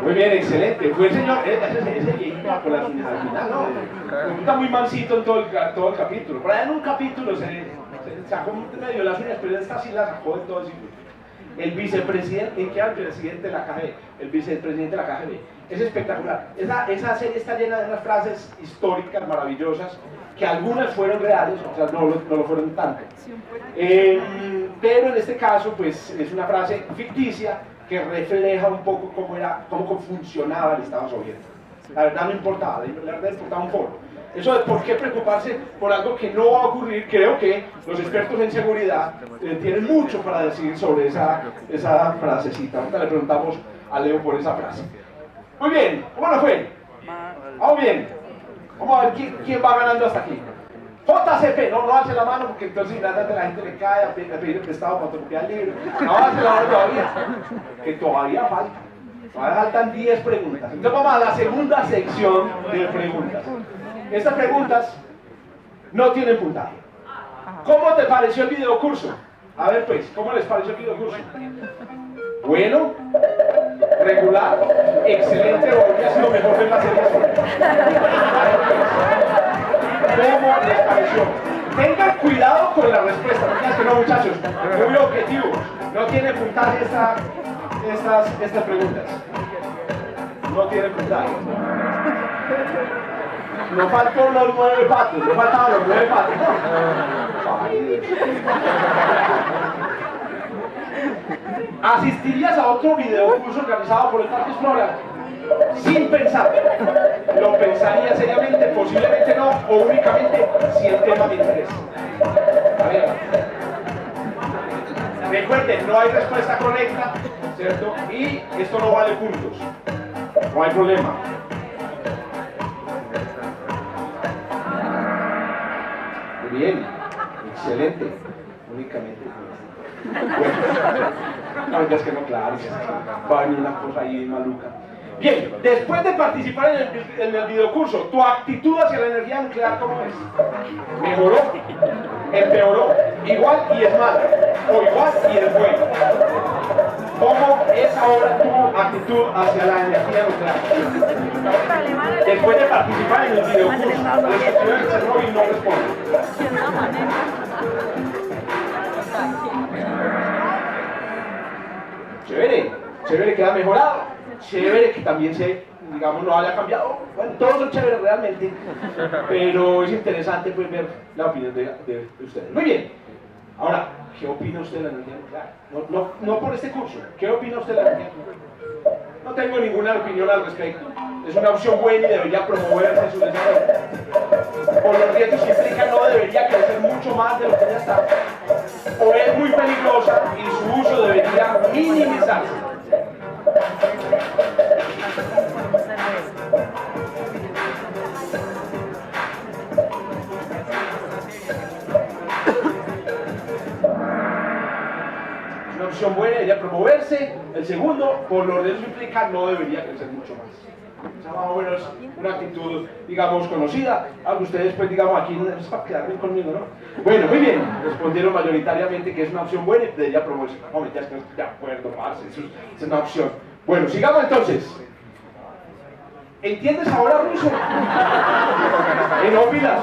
Muy bien, excelente. Fue el señor, ese viejito con las uñas al final, no. Está muy mansito en todo el capítulo. Por ahí en un capítulo se sacó medio las uñas, pero esta sí la sacó de todo el ciclo. El vicepresidente, ¿en qué era el presidente de la KGB? El vicepresidente de la KGB. Es espectacular. Esa serie está llena de unas frases históricas maravillosas, que algunas fueron reales, otras no lo fueron tanto. Pero en este caso, pues, es una frase ficticia que refleja un poco cómo funcionaba el Estado soviético. La verdad no importaba, la verdad importaba un poco. Eso de por qué preocuparse por algo que no va a ocurrir, creo que los expertos en seguridad tienen mucho para decir sobre esa frasecita. Ahorita le preguntamos a Leo por esa frase. Muy bien, ¿cómo nos fue? Vamos bien. Vamos a ver quién va ganando hasta aquí. JCP, no alce la mano porque entonces la gente le cae a pedir prestado para copiar el libro. No alce la mano todavía, que todavía falta. Todavía faltan 10 preguntas. Entonces vamos a la segunda sección de preguntas. Estas preguntas no tienen puntaje. ¿Cómo te pareció el videocurso? A ver pues, ¿cómo les pareció el videocurso? Bueno, regular, excelente, o habría sido mejor ver la serie sola. ¿Cómo les pareció? Tengan cuidado con la respuesta, no digan que no, muchachos, muy objetivos, no tiene puntaje estas preguntas. No tiene puntaje. No faltó los 9 patos, no faltaban los 9 patos. ¿Asistirías a otro videocurso organizado por el Parque Explora? Sin pensar. ¿Lo pensaría seriamente? Posiblemente no, o únicamente si el tema me interesa. A ver. Recuerden, no hay respuesta correcta, ¿cierto? Y esto no vale puntos. No hay problema. Muy bien, excelente. Únicamente. Bueno, es que no, claro, va a venir una cosa ahí maluca. Bien, después de participar en el videocurso, ¿tu actitud hacia la energía nuclear cómo es? ¿Mejoró? ¿Empeoró? ¿Igual y es mala? ¿O igual y es buena? ¿Cómo es ahora tu actitud hacia la energía nuclear? Después de participar en el videocurso, los estudiantes de Chernobyl no responden. Chévere. chévere que haya mejorado, chévere que también digamos, no haya cambiado. Bueno, todos son chéveres realmente, pero es interesante pues ver la opinión de ustedes. Muy bien. Ahora, ¿qué opina usted de la energía nuclear? No por este curso. ¿Qué opina usted de la energía nuclear? No tengo ninguna opinión al respecto. Es una opción buena y debería promoverse su desarrollo. Por los riesgos que implica, no debería crecer mucho más de lo que ya está. O es muy peligrosa y su uso debería minimizarse. Es una opción buena, debería promoverse. El segundo, por los riesgos que implica, no debería crecer mucho más. Esa más o menos una actitud, digamos, conocida. Aunque ustedes, pues, digamos, aquí no es para quedar bien conmigo, ¿no? Bueno, muy bien. Respondieron mayoritariamente que es una opción buena y debería promoverse. No, ya estoy de acuerdo, parce, eso es una opción. Bueno, sigamos entonces. ¿Entiendes ahora ruso? ¿En ópilas?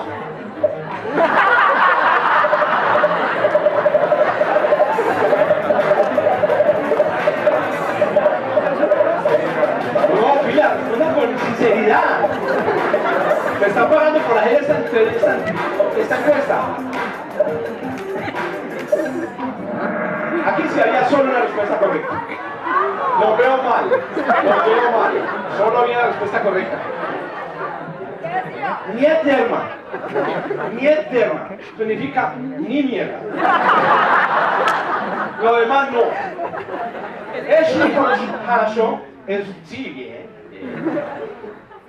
No, Pilar, responda con sinceridad. Me están pagando por hacer esta encuesta. Aquí sí había solo una respuesta correcta. Lo veo mal. Solo había la respuesta correcta. Nieterma. Significa ni mierda. Lo demás no. Es sí, bien.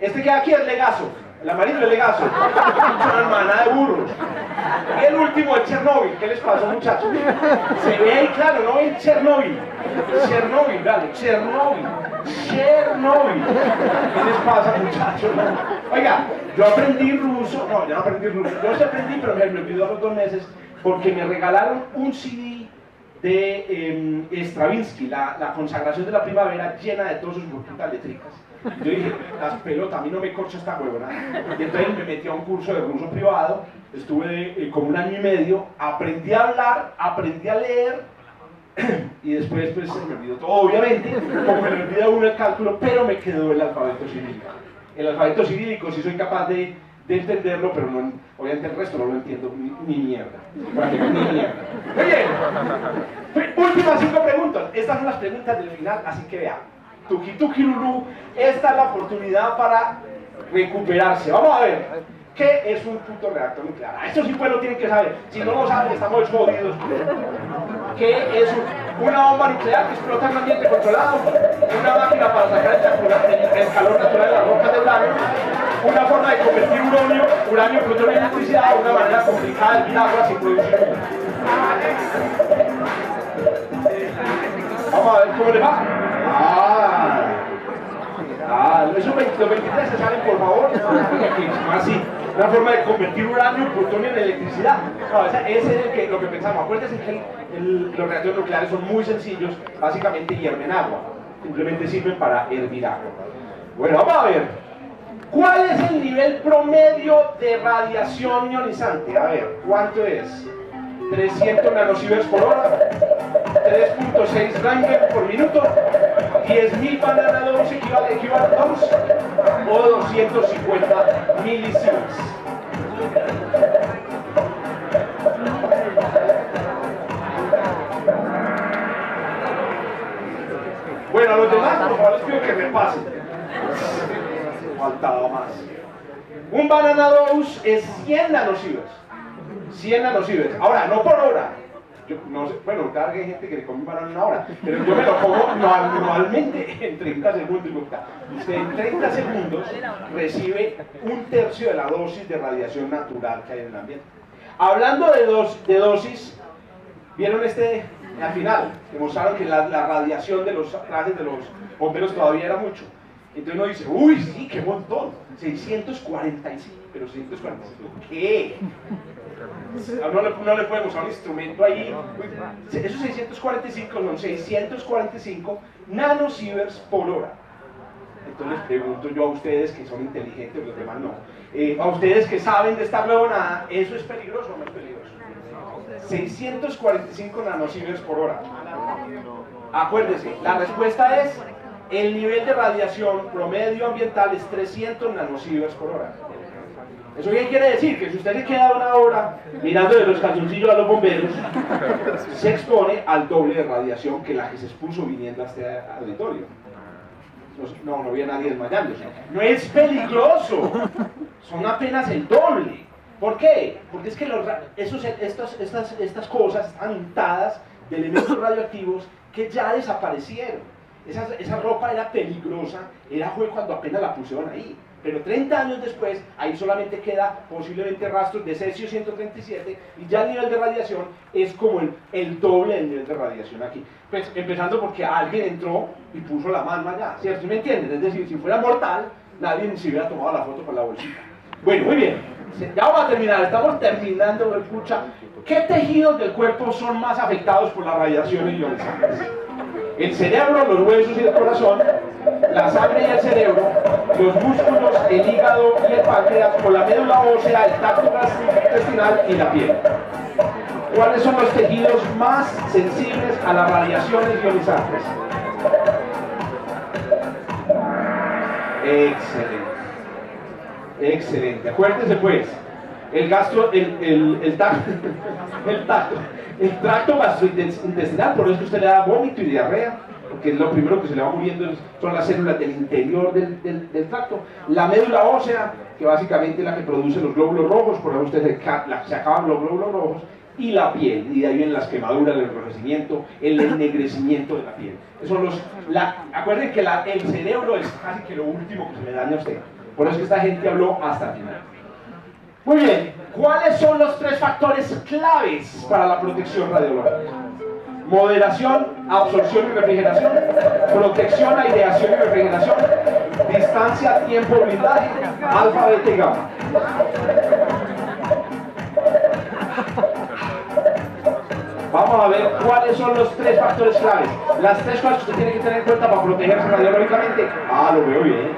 Este que aquí es Legazo. El amarillo es Legazo. Es una hermana de burros. Y el último es Chernobyl. ¿Qué les pasó, muchachos? Se ve ahí claro, no en Chernobyl. Dale, Chernobyl. ¿Qué les pasa, muchachos? Oiga, yo aprendí ruso. No, yo no aprendí ruso. Yo sí aprendí, pero me olvidó a los 2 meses porque me regalaron un CD de Stravinsky, la consagración de la primavera, llena de todas sus burbujas eléctricas. Yo dije, las pelotas, a mí no me corcho esta huevona. Y entonces me metí a un curso de ruso privado, estuve como 1 año y medio, aprendí a hablar, aprendí a leer, y después pues se me olvidó todo, obviamente, como me olvida uno el cálculo, pero me quedó el alfabeto cirílico. El alfabeto cirílico sí soy capaz de entenderlo, pero no, obviamente el resto no lo entiendo ni mierda. Ni mierda. Muy bien. Últimas 5 preguntas. Estas son las preguntas del final, así que vean. Tuki Lulú, esta es la oportunidad para recuperarse. Vamos a ver, ¿qué es un puto reactor nuclear? Esto sí pues lo tienen que saber. Si no lo saben, estamos jodidos. ¿Qué es una bomba nuclear que explota en un ambiente controlado? Una máquina para sacar el calor natural de las rocas de uranio. Una forma de convertir uranio, plutonio en electricidad. Una manera complicada de hervir agua sin producir. Vamos a ver cómo le va. Esos 23 se salen, por favor. Así, una forma de convertir uranio, plutonio en electricidad. No, ese es lo que pensamos. Acuérdense que los reactores nucleares son muy sencillos, básicamente hierven agua. Simplemente sirven para hervir agua. Bueno, vamos a ver. ¿Cuál es el nivel promedio de radiación ionizante? A ver, ¿cuánto es? 300 nanosieverts por hora, 3.6 Röntgen por minuto, 10.000 bananados equivalentes o 250 milisieverts. Bueno, a los demás, por favor, les pido que repasen. Faltaba más. Un banana dose es 100 nanosieverts. 100 nanosieverts. Ahora, no por hora. Yo no sé, bueno, claro que hay gente que le come un banano en 1 hora, pero yo me lo como normalmente en 30 segundos. Usted en 30 segundos recibe 1/3 de la dosis de radiación natural que hay en el ambiente. Hablando de dosis, ¿vieron al final? Demostraron que la radiación de los trajes de los bomberos todavía era mucho. Entonces uno dice, uy, sí, qué montón, 645, pero 645, ¿qué? No le podemos usar un instrumento ahí. Esos 645 son 645 nanosieverts por hora. Entonces les pregunto yo a ustedes que son inteligentes, los demás no, a ustedes que saben de esta huevonada, ¿eso es peligroso o no es peligroso? 645 nanosieverts por hora. Acuérdese, la respuesta es, el nivel de radiación promedio ambiental es 300 nanosieverts por hora. ¿Eso qué quiere decir? Que si usted se queda una hora mirando de los calzoncillos a los bomberos, se expone al doble de radiación que la que se expuso viniendo a este auditorio. No había nadie desmayándose. No es peligroso, son apenas el doble. ¿Por qué? Porque es que estas cosas están untadas de elementos radioactivos que ya desaparecieron. Esa ropa era peligrosa, fue cuando apenas la pusieron ahí. Pero 30 años después, ahí solamente queda posiblemente rastros de cesio 137 y ya el nivel de radiación es como el doble del nivel de radiación aquí. Pues empezando porque alguien entró y puso la mano allá, ¿cierto? ¿Sí me entienden? Es decir, si fuera mortal, nadie se hubiera tomado la foto con la bolsita. Bueno, muy bien, ya vamos a terminar, estamos terminando, escucha. ¿Qué tejidos del cuerpo son más afectados por las radiaciones ionizantes? El cerebro, los huesos y el corazón, la sangre y el cerebro, los músculos, el hígado y el páncreas, o la médula ósea, el tracto gastrointestinal y la piel. ¿Cuáles son los tejidos más sensibles a las radiaciones ionizantes? Excelente. Excelente. Acuérdense pues, el tracto gastrointestinal, por eso que usted le da vómito y diarrea, porque lo primero que se le va muriendo son las células del interior del tracto. La médula ósea, que básicamente es la que produce los glóbulos rojos, por eso usted se acaban los glóbulos rojos, y la piel, y de ahí vienen las quemaduras, el enrojecimiento, el ennegrecimiento de la piel. Acuérdense que el cerebro es casi que lo último que se le daña a usted, por eso que esta gente habló hasta el final. Muy bien, ¿cuáles son los 3 factores claves para la protección radiológica? Moderación, absorción y refrigeración, protección, aireación y refrigeración, distancia, tiempo, blindaje, alfa, beta y gamma. Vamos a ver cuáles son los 3 factores claves. Las 3 cosas que usted tiene que tener en cuenta para protegerse radiológicamente. Lo veo bien,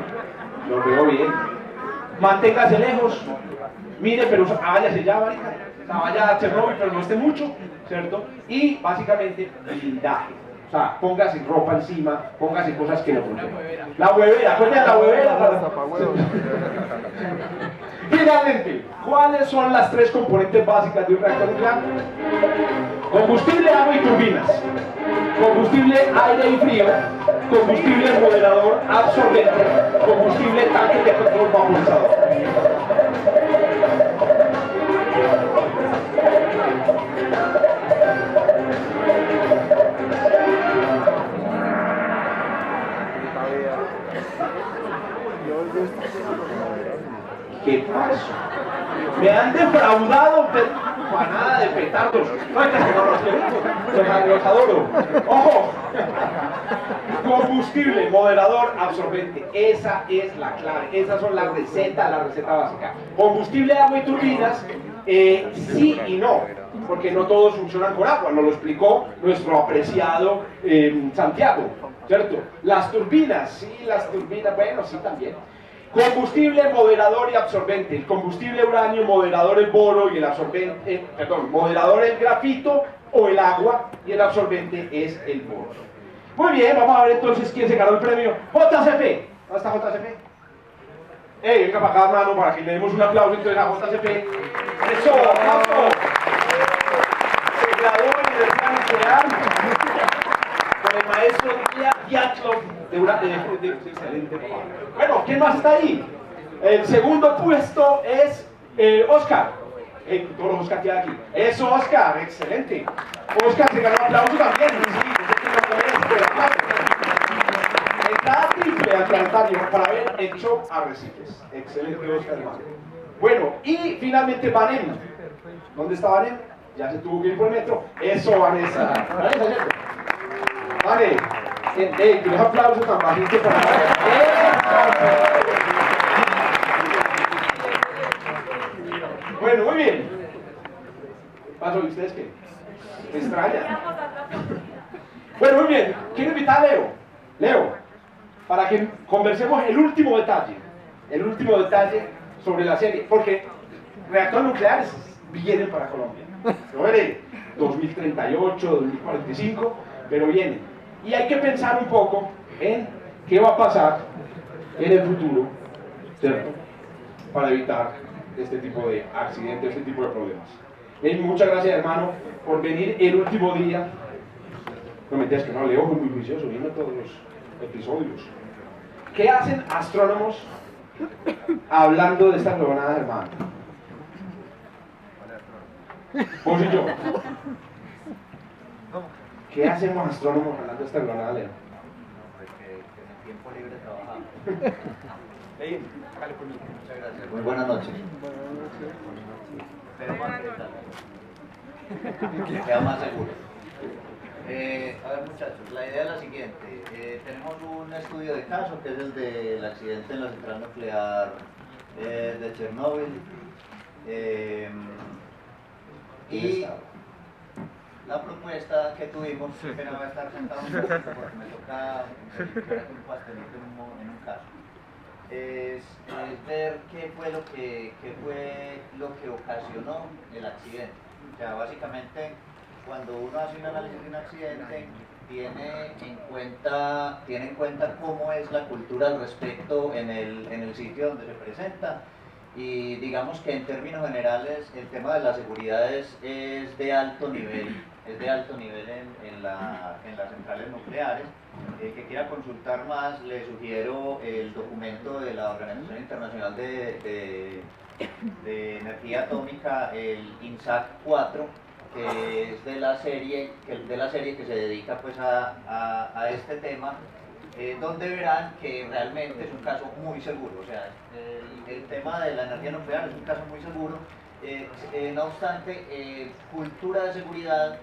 lo veo bien. Manténgase lejos. Mire, pero váyase ya, marica. Vaya a Chernobyl, pero no esté mucho, ¿cierto? Y básicamente, blindaje. O sea, póngase ropa encima, póngase cosas que lo protejan. La huevera, acuérdense de la huevera. Finalmente, ¿cuáles son las 3 componentes básicas de un reactor nuclear? Combustible, agua y turbinas. Combustible, aire y frío. Combustible, moderador, absorbente. Combustible, tanque de control vaporizador. ¿Qué pasó? Me han defraudado, para nada de petardos. No es que no los adoro. ¡Ojo! Combustible, moderador, absorbente. Esa es la clave. Esas son la receta básica. Combustible, agua y turbinas, sí y no. Porque no todos funcionan con agua. Nos lo explicó nuestro apreciado Santiago, ¿cierto? Las turbinas, sí, las turbinas, bueno, sí también. Combustible, moderador y absorbente. El combustible uranio, moderador el boro y el absorbente, moderador el grafito o el agua y el absorbente es el boro. Muy bien, vamos a ver entonces quién se ganó el premio. JCP. ¿Dónde está JCP? Venga para acá, hermano, para que le demos un aplauso entonces a JCP. ¡Eso, aplauso! Se graduó en la Universidad Nuclear con el maestro Dyatlov de excelente. Bueno, ¿quién más está ahí? El segundo puesto es Oscar. Todos los Oscar que hay aquí. Eso, Oscar, excelente. Oscar se ganó un aplauso también. Sí, entrada triple al planetario para haber hecho arrecifes. Excelente, Oscar, hermano. Bueno, y finalmente Vanem. ¿Dónde está Vanem? Ya se tuvo que ir por el metro. Eso, Vanessa. Vanessa, ¿cierto? Vale. Que los aplausos tan bajitos para Bueno, muy bien. ¿Qué pasó? ¿Y ustedes qué? ¿Me extrañan? Bueno, muy bien. Quiero invitar a Leo, para que conversemos el último detalle sobre la serie, porque reactores nucleares vienen para Colombia. no veré, 2038, 2045, pero viene. Y hay que pensar un poco en qué va a pasar en el futuro, ¿cierto? Para evitar este tipo de accidentes, este tipo de problemas. Muchas gracias, hermano, por venir el último día. No me entiendes que no leo, muy juicioso, viendo todos los episodios. ¿Qué hacen astrónomos hablando de esta huevonada, hermano? Vos y yo. ¿Qué hacemos astrónomos hablando de esta huevonada, Leo? Que en el tiempo libre trabajamos. Muchas gracias. Muy buenas noches. Pero más que queda más seguro. A ver, muchachos, la idea es la siguiente. Tenemos un estudio de caso que es el del accidente en la central nuclear de Chernóbil. Y la propuesta que tuvimos, pero va a estar sentado un poquito porque me toca un pastelito en un caso, es ver qué fue lo que ocasionó el accidente. O sea, básicamente, cuando uno hace un análisis de un accidente, tiene en cuenta cómo es la cultura al respecto en el sitio donde se presenta. Y digamos que en términos generales el tema de la seguridad es de alto nivel, en las centrales nucleares. El que quiera consultar más, le sugiero el documento de la Organización Internacional de Energía Atómica, el INSAC 4, que es de la serie que se dedica pues a este tema. Donde verán que realmente es un caso muy seguro. O sea, el tema de la energía nuclear es un caso muy seguro. No obstante, cultura de seguridad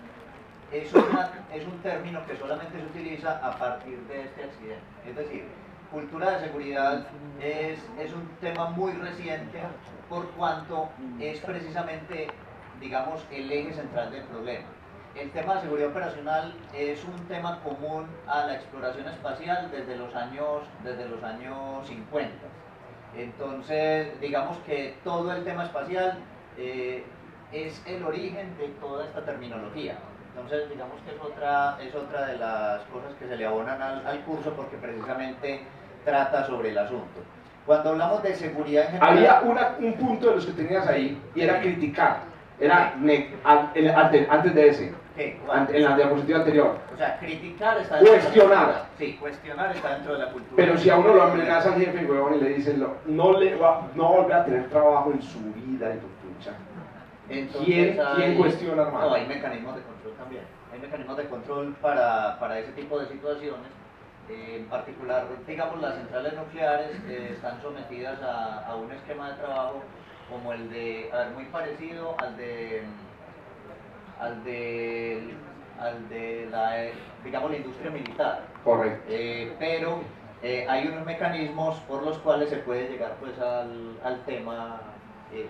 es un término que solamente se utiliza a partir de este accidente. Es decir, cultura de seguridad es un tema muy reciente por cuanto es precisamente, digamos, el eje central del problema. El tema de seguridad operacional es un tema común a la exploración espacial desde los años 50. Entonces, digamos que todo el tema espacial es el origen de toda esta terminología. Entonces, digamos que es otra de las cosas que se le abonan al curso porque precisamente trata sobre el asunto. Cuando hablamos de seguridad en general... Había un punto de los que tenías ahí y era criticar. Era antes de ese. ¿Qué? En la diapositiva anterior. O sea, criticar está dentro Cuestionar. de la cultura. Sí, cuestionar está dentro de la cultura. Pero si a uno lo amenaza al jefe, huevón, y le dicen, no volverá a tener trabajo en su vida, y pucha. ¿Quién cuestiona, hermano? No, hay mecanismos de control también. Hay mecanismos de control para ese tipo de situaciones. En particular, digamos, las centrales nucleares están sometidas a un esquema de trabajo como el de, muy parecido al de la, digamos, la industria militar. Correcto. Pero hay unos mecanismos por los cuales se puede llegar pues al tema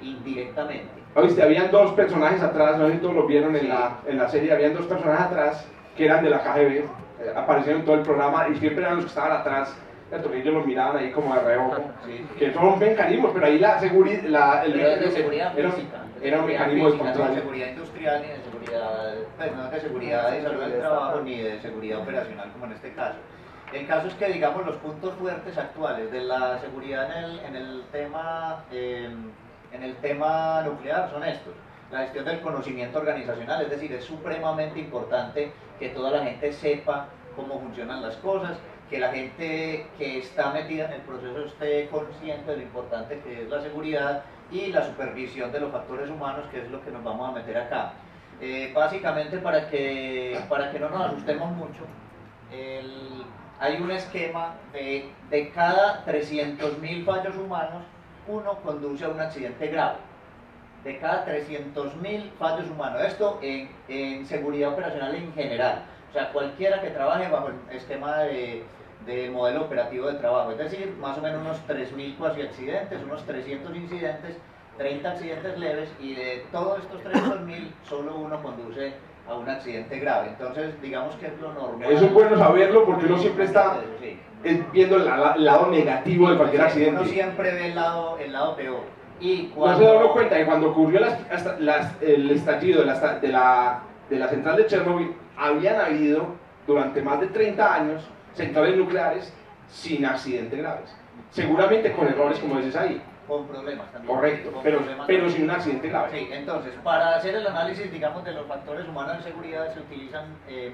indirectamente. Oíste, habían dos personajes atrás, no sé si todos lo vieron en la serie, habían dos personajes atrás que eran de la KGB, aparecieron en todo el programa y siempre eran los que estaban atrás. Ellos los miraban ahí como de reojo, Sí. que son mecanismos, pero ahí la seguridad, de seguridad física. Era un mecanismo de control. No de seguridad industrial ni de seguridad, pues no de seguridad de salud del trabajo ni de seguridad operacional como en este caso. El caso es que, digamos, los puntos fuertes actuales de la seguridad en el tema nuclear son estos. La gestión del conocimiento organizacional, es decir, es supremamente importante que toda la gente sepa cómo funcionan las cosas, que la gente que está metida en el proceso esté consciente de lo importante que es la seguridad y la supervisión de los factores humanos, que es lo que nos vamos a meter acá. Básicamente, para que no nos asustemos mucho, hay un esquema de cada 300.000 fallos humanos, uno conduce a un accidente grave. De cada 300.000 fallos humanos. Esto en seguridad operacional en general. O sea, cualquiera que trabaje bajo el esquema de modelo operativo de trabajo. Es decir, más o menos unos 3.000 cuasi accidentes, unos 300 incidentes, 30 accidentes leves, y de todos estos 300.000, solo uno conduce a un accidente grave. Entonces, digamos que es lo normal. Eso es bueno saberlo porque uno siempre está sí. viendo el lado negativo de cualquier accidente. Uno siempre ve el lado peor. Y No cuando... se da uno cuenta que cuando ocurrió el estallido de la central de Chernobyl, habían habido durante más de 30 años centrales nucleares sin accidentes graves. Seguramente con errores, como dices ahí. Con problemas también. Correcto, Con pero problemas también. sin un accidente grave. Sí, entonces, para hacer el análisis, digamos, de los factores humanos de seguridad se utilizan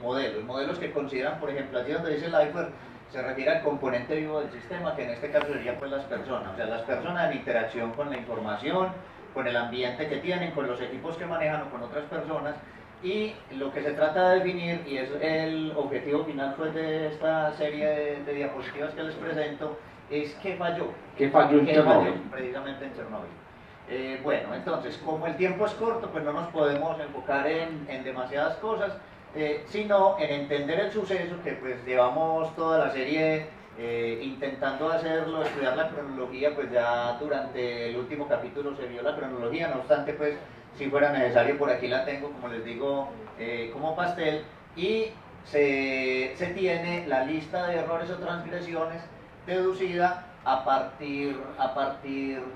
modelos que consideran, por ejemplo, allí donde dice LifeWare, se refiere al componente vivo del sistema, que en este caso sería pues las personas, o sea, las personas en interacción con la información, con el ambiente que tienen, con los equipos que manejan o con otras personas, y lo que se trata de definir, y es el objetivo final pues, de esta serie de diapositivas que les presento, es qué falló. ¿Qué falló en Chernobyl? Precisamente en Chernobyl. Bueno, entonces, como el tiempo es corto, pues no nos podemos enfocar en demasiadas cosas, sino en entender el suceso, que pues llevamos toda la serie intentando hacerlo, estudiar la cronología, pues ya durante el último capítulo se vio la cronología, no obstante, pues si fuera necesario, por aquí la tengo, como les digo, como pastel, y se tiene la lista de errores o transgresiones deducida a partir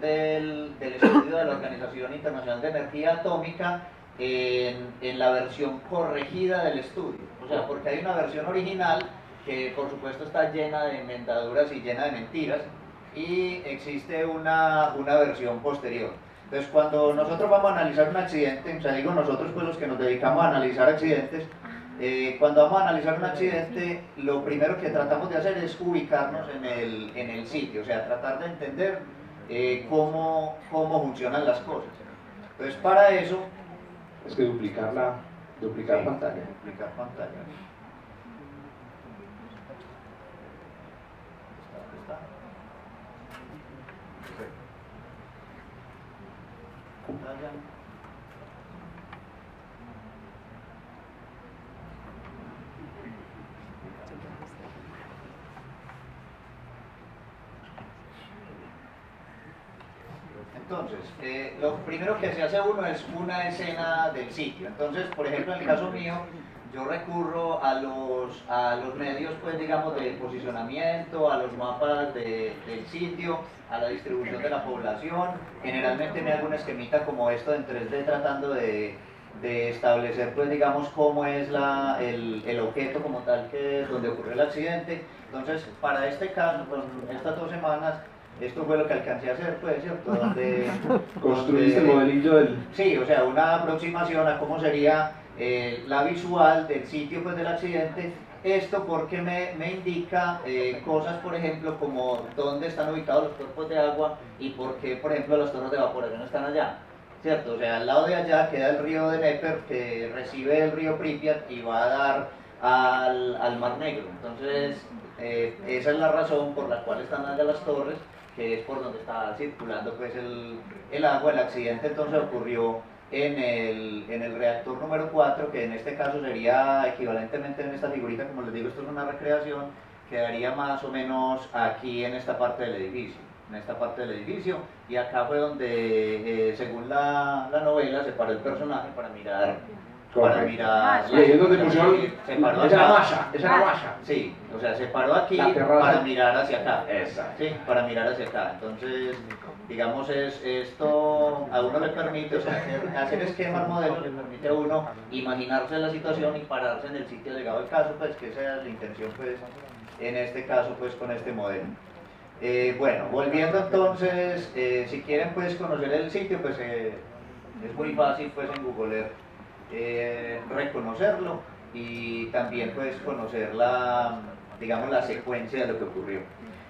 del estudio de la Organización Internacional de Energía Atómica en la versión corregida del estudio. O sea, porque hay una versión original que por supuesto está llena de enmendaduras y llena de mentiras, y existe una versión posterior. Entonces, cuando nosotros vamos a analizar un accidente, o sea, digo nosotros pues los que nos dedicamos a analizar accidentes, cuando vamos a analizar un accidente, lo primero que tratamos de hacer es ubicarnos en el sitio, o sea, tratar de entender cómo funcionan las cosas. Entonces, para eso... Es que duplicar pantalla. Duplicar pantalla. Pantalla. Entonces, lo primero que se hace uno es una escena del sitio. Entonces, por ejemplo, en el caso mío, yo recurro a los medios, pues digamos, de posicionamiento, a los mapas del sitio, a la distribución de la población. Generalmente me hago un esquemita como esto en 3D tratando de establecer, pues digamos, cómo es el objeto como tal que es donde ocurrió el accidente. Entonces, para este caso, con estas 2 semanas, esto fue lo que alcancé a hacer, pues, ¿cierto? Construiste el modelillo del... Sí, o sea, una aproximación a cómo sería la visual del sitio pues, del accidente. Esto porque me indica cosas, por ejemplo, como dónde están ubicados los cuerpos de agua y por qué, por ejemplo, las torres de evaporación están allá, ¿cierto? O sea, al lado de allá queda el río de Dnieper, que recibe el río Pripyat y va a dar al Mar Negro. Entonces, esa es la razón por la cual están allá las torres, que es por donde está circulando pues el agua. El accidente entonces ocurrió en el reactor número 4, que en este caso sería equivalentemente en esta figurita, como les digo, esto es una recreación, quedaría más o menos aquí en esta parte del edificio, y acá fue donde, según la novela, se paró el personaje para mirar. Y ahí es donde pusieron esa malla. Sí, o sea, se paró aquí para mirar hacia acá. Exacto. Sí, para mirar hacia acá. Entonces, digamos, esto a uno le permite, o sea, hacer esquemas, modelos, le permite a uno imaginarse la situación y pararse en el sitio llegado al caso, pues que esa es la intención, pues, en este caso, pues, con este modelo. Bueno, volviendo entonces, si quieren, pues, conocer el sitio, pues, es muy fácil, pues, en Google Earth. Reconocerlo y también pues conocer la secuencia de lo que ocurrió.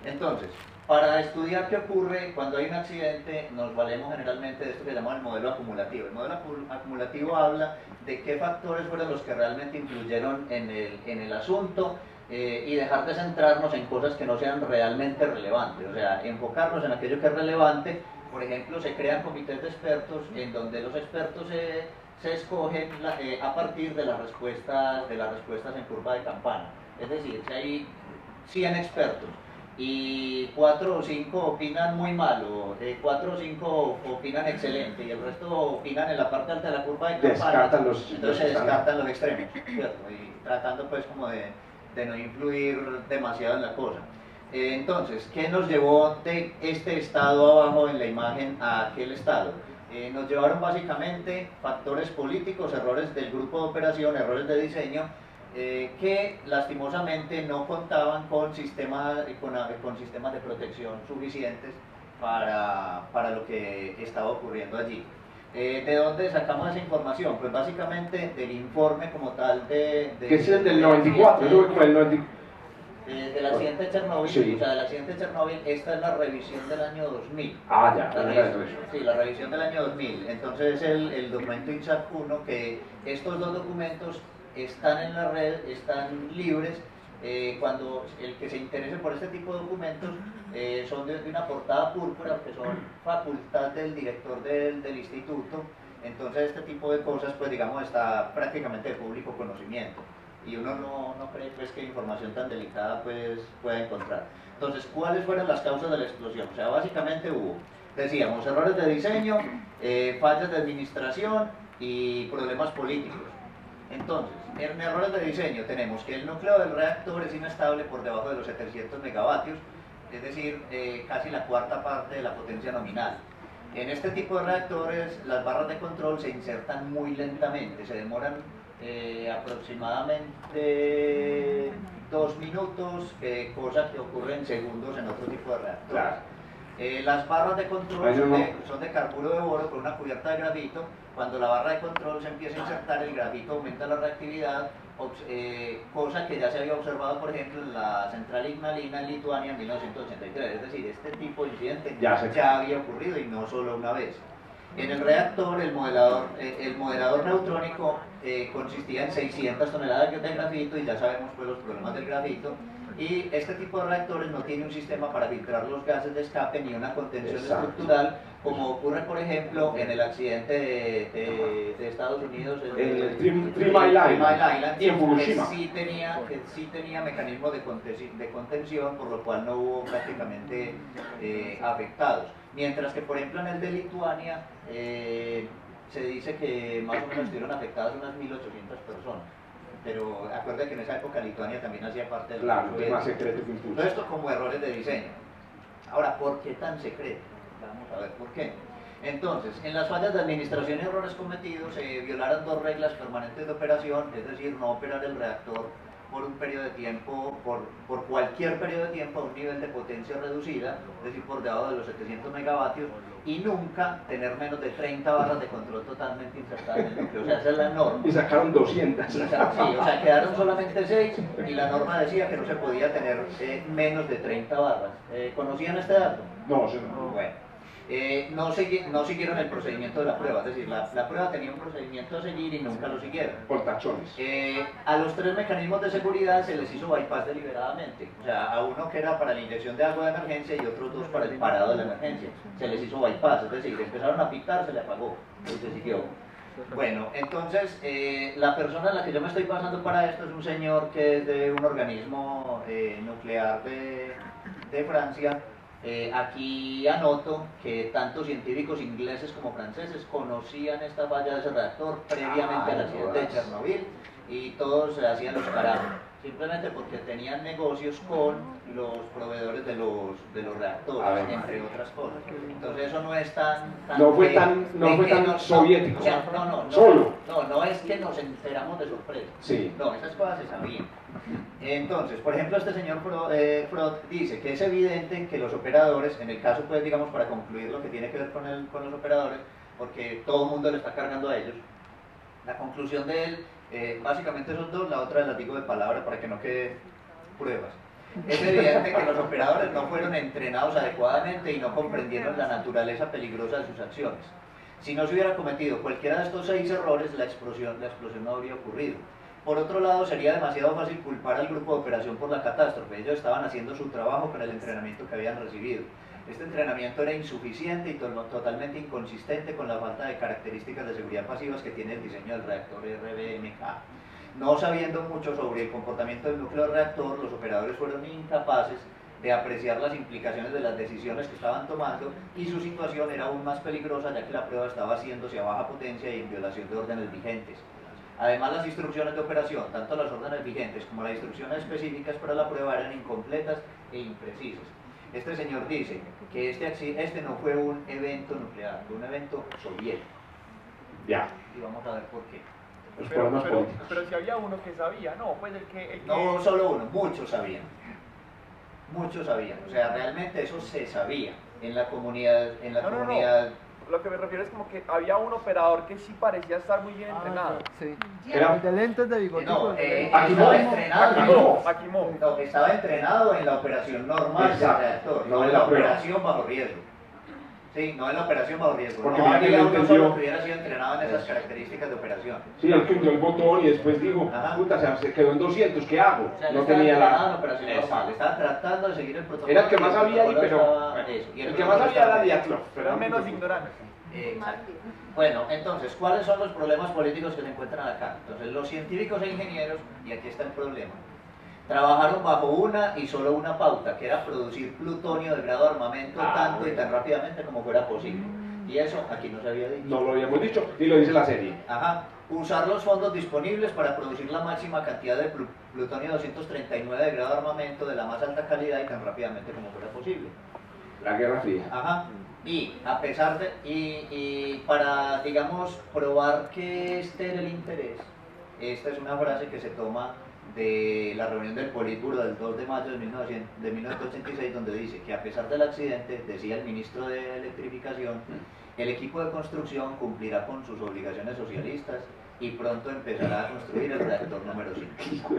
Entonces, para estudiar qué ocurre cuando hay un accidente, nos valemos generalmente de esto que se llama el modelo acumulativo. El modelo acumulativo habla de qué factores fueron los que realmente influyeron en el asunto, y dejar de centrarnos en cosas que no sean realmente relevantes, o sea, enfocarnos en aquello que es relevante. Por ejemplo, se crean comités de expertos en donde los expertos se escogen a partir de las respuestas en curva de campana. Es decir, si hay 100 expertos y 4 o 5 opinan muy mal, o 4 o 5 opinan excelente y el resto opinan en la parte alta de la curva de campana, entonces se descartan los extremos, ¿cierto? Y tratando pues como de no influir demasiado en la cosa. Entonces, ¿qué nos llevó de este estado abajo en la imagen a aquel estado? Nos llevaron básicamente factores políticos, errores del grupo de operación, errores de diseño, que lastimosamente no contaban con sistemas de protección suficientes para lo que estaba ocurriendo allí. ¿De dónde sacamos esa información? Pues básicamente del informe como tal que es el del 94, eso fue como el 94. Del accidente de Chernobyl, sí. O sea, del accidente de Chernobyl, esta es la revisión del año 2000. Ah, ya, Sí, la revisión del año 2000. Entonces el documento INSAT 1, que estos dos documentos están en la red, están libres. Cuando el que se interese por este tipo de documentos son de una portada púrpura, que son facultad del director del instituto. Entonces este tipo de cosas, pues digamos, está prácticamente de público conocimiento y uno no cree pues que información tan delicada pues pueda encontrar. Entonces, ¿cuáles fueron las causas de la explosión? O sea, básicamente hubo, decíamos, errores de diseño, fallas de administración y problemas políticos. Entonces, en errores de diseño tenemos que el núcleo del reactor es inestable por debajo de los 700 megavatios, es decir, casi la cuarta parte de la potencia nominal. En este tipo de reactores las barras de control se insertan muy lentamente, se demoran aproximadamente 2 minutos, cosa que ocurre en segundos en otro tipo de reactores. Claro. Las barras de control son de carburo de boro con una cubierta de grafito. Cuando la barra de control se empieza a insertar, el grafito aumenta la reactividad, cosa que ya se había observado, por ejemplo, en la central Ignalina en Lituania en 1983. Es decir, este tipo de incidente ya había ocurrido y no solo una vez. En el reactor, el moderador neutrónico consistía en 600 toneladas de grafito, y ya sabemos pues los problemas del grafito. Y este tipo de reactores no tiene un sistema para filtrar los gases de escape ni una contención estructural, como ocurre, por ejemplo, en el accidente de Estados Unidos, el Three Mile Island y en Fukushima. Que sí tenía mecanismos de contención, por lo cual no hubo prácticamente afectados. Mientras que, por ejemplo, en el de Lituania se dice que más o menos estuvieron afectadas unas 1.800 personas. Pero acuerda que en esa época Lituania también hacía parte del Claro, es más secreto que impulso. Todo esto como errores de diseño. Ahora, ¿por qué tan secreto? Vamos a ver por qué. Entonces, en las fallas de administración y errores cometidos se violaron 2 reglas permanentes de operación, es decir, no operar el reactor por un periodo de tiempo, por cualquier periodo de tiempo a un nivel de potencia reducida, es decir, por debajo de los 700 megavatios, y nunca tener menos de 30 barras de control totalmente insertadas en el núcleo. O sea, esa es la norma. Y sacaron 200. Sí, o sea, quedaron solamente 6 y la norma decía que no se podía tener menos de 30 barras. ¿Conocían este dato? No, eso no. Bueno. No siguieron el procedimiento de la prueba, es decir, la prueba tenía un procedimiento a seguir y nunca lo siguieron. Por tachones. A los 3 mecanismos de seguridad se les hizo bypass deliberadamente, o sea, a uno que era para la inyección de agua de emergencia y otros 2 para el parado de la emergencia, se les hizo bypass, es decir, empezaron a pitar, se le apagó y se siguió. Bueno, entonces, la persona en la que yo me estoy basando para esto es un señor que es de un organismo nuclear de Francia. Aquí anoto que tanto científicos ingleses como franceses conocían esta falla de ese reactor previamente al accidente de Chernobyl, y todos se hacían los carajos, simplemente porque tenían negocios con los proveedores de los reactores, entre otras cosas. Entonces eso no es tan no fue tan soviético. O sea, no es que nos enteramos de sorpresa. Sí. No, esas cosas se sabían. Entonces, por ejemplo, este señor Frot dice que es evidente que los operadores, en el caso, pues, digamos, para concluir lo que tiene que ver con los operadores, porque todo el mundo le está cargando a ellos, la conclusión de él, básicamente son 2, la otra las digo de palabra para que no quede pruebas. Es evidente que los operadores no fueron entrenados adecuadamente y no comprendieron la naturaleza peligrosa de sus acciones. Si no se hubiera cometido cualquiera de estos 6 errores, la explosión no habría ocurrido. Por otro lado, sería demasiado fácil culpar al grupo de operación por la catástrofe. Ellos estaban haciendo su trabajo con el entrenamiento que habían recibido. Este entrenamiento era insuficiente y totalmente inconsistente con la falta de características de seguridad pasivas que tiene el diseño del reactor RBMK. No sabiendo mucho sobre el comportamiento del núcleo del reactor, los operadores fueron incapaces de apreciar las implicaciones de las decisiones que estaban tomando, y su situación era aún más peligrosa ya que la prueba estaba haciéndose a baja potencia y en violación de órdenes vigentes. Además, las instrucciones de operación, tanto las órdenes vigentes como las instrucciones específicas para la prueba eran incompletas e imprecisas. Este señor dice que este no fue un evento nuclear, fue un evento soviético. Ya. Y vamos a ver por qué. Los problemas políticos. Pero si había uno que sabía, no, pues el que... No solo uno, muchos sabían. Muchos sabían. O sea, realmente eso se sabía en la comunidad. En la comunidad. Lo que me refiero es como que había un operador que sí parecía estar muy bien entrenado. Sí. Era- El de lentes de bigotico. No, Akimov. estaba entrenado. Akimov. No, estaba entrenado en la operación normal del Exacto. reactor, No no en en la la prueba. operación bajo riesgo. Sí, no en la operación bajo riesgo. Porque no mira que había él uno entendió. solo que hubiera sido entrenado en esas características de operación. Sí, él que hundió el botón y después dijo, Ajá. puta, se quedó en 200, ¿qué hago? O sea, él No estaba tenía entrenado en la... operación Exacto. normal, estaba tratando de seguir el protocolo. Era el que más y sabía ahí, protocolo pero... estaba- bueno, eso, y el que más sabía era Diatlov. Era menos ignorante. Exacto. Bueno, entonces, ¿cuáles son los problemas políticos que se encuentran acá? Entonces, los científicos e ingenieros, y aquí está el problema, trabajaron bajo una y solo una pauta, que era producir plutonio de grado de armamento tanto y tan rápidamente como fuera posible. Y eso aquí no se había dicho. No lo habíamos dicho, y lo dice la serie. Ajá. Usar los fondos disponibles para producir la máxima cantidad de plutonio 239 de grado de armamento de la más alta calidad y tan rápidamente como fuera posible. La Guerra Fría. Ajá. Y a pesar de, y para, digamos, probar que este era el interés, esta es una frase que se toma de la reunión del Politburo del 2 de mayo de 1986, donde dice que a pesar del accidente, decía el ministro de Electrificación, el equipo de construcción cumplirá con sus obligaciones socialistas y pronto empezará a construir el reactor número 5.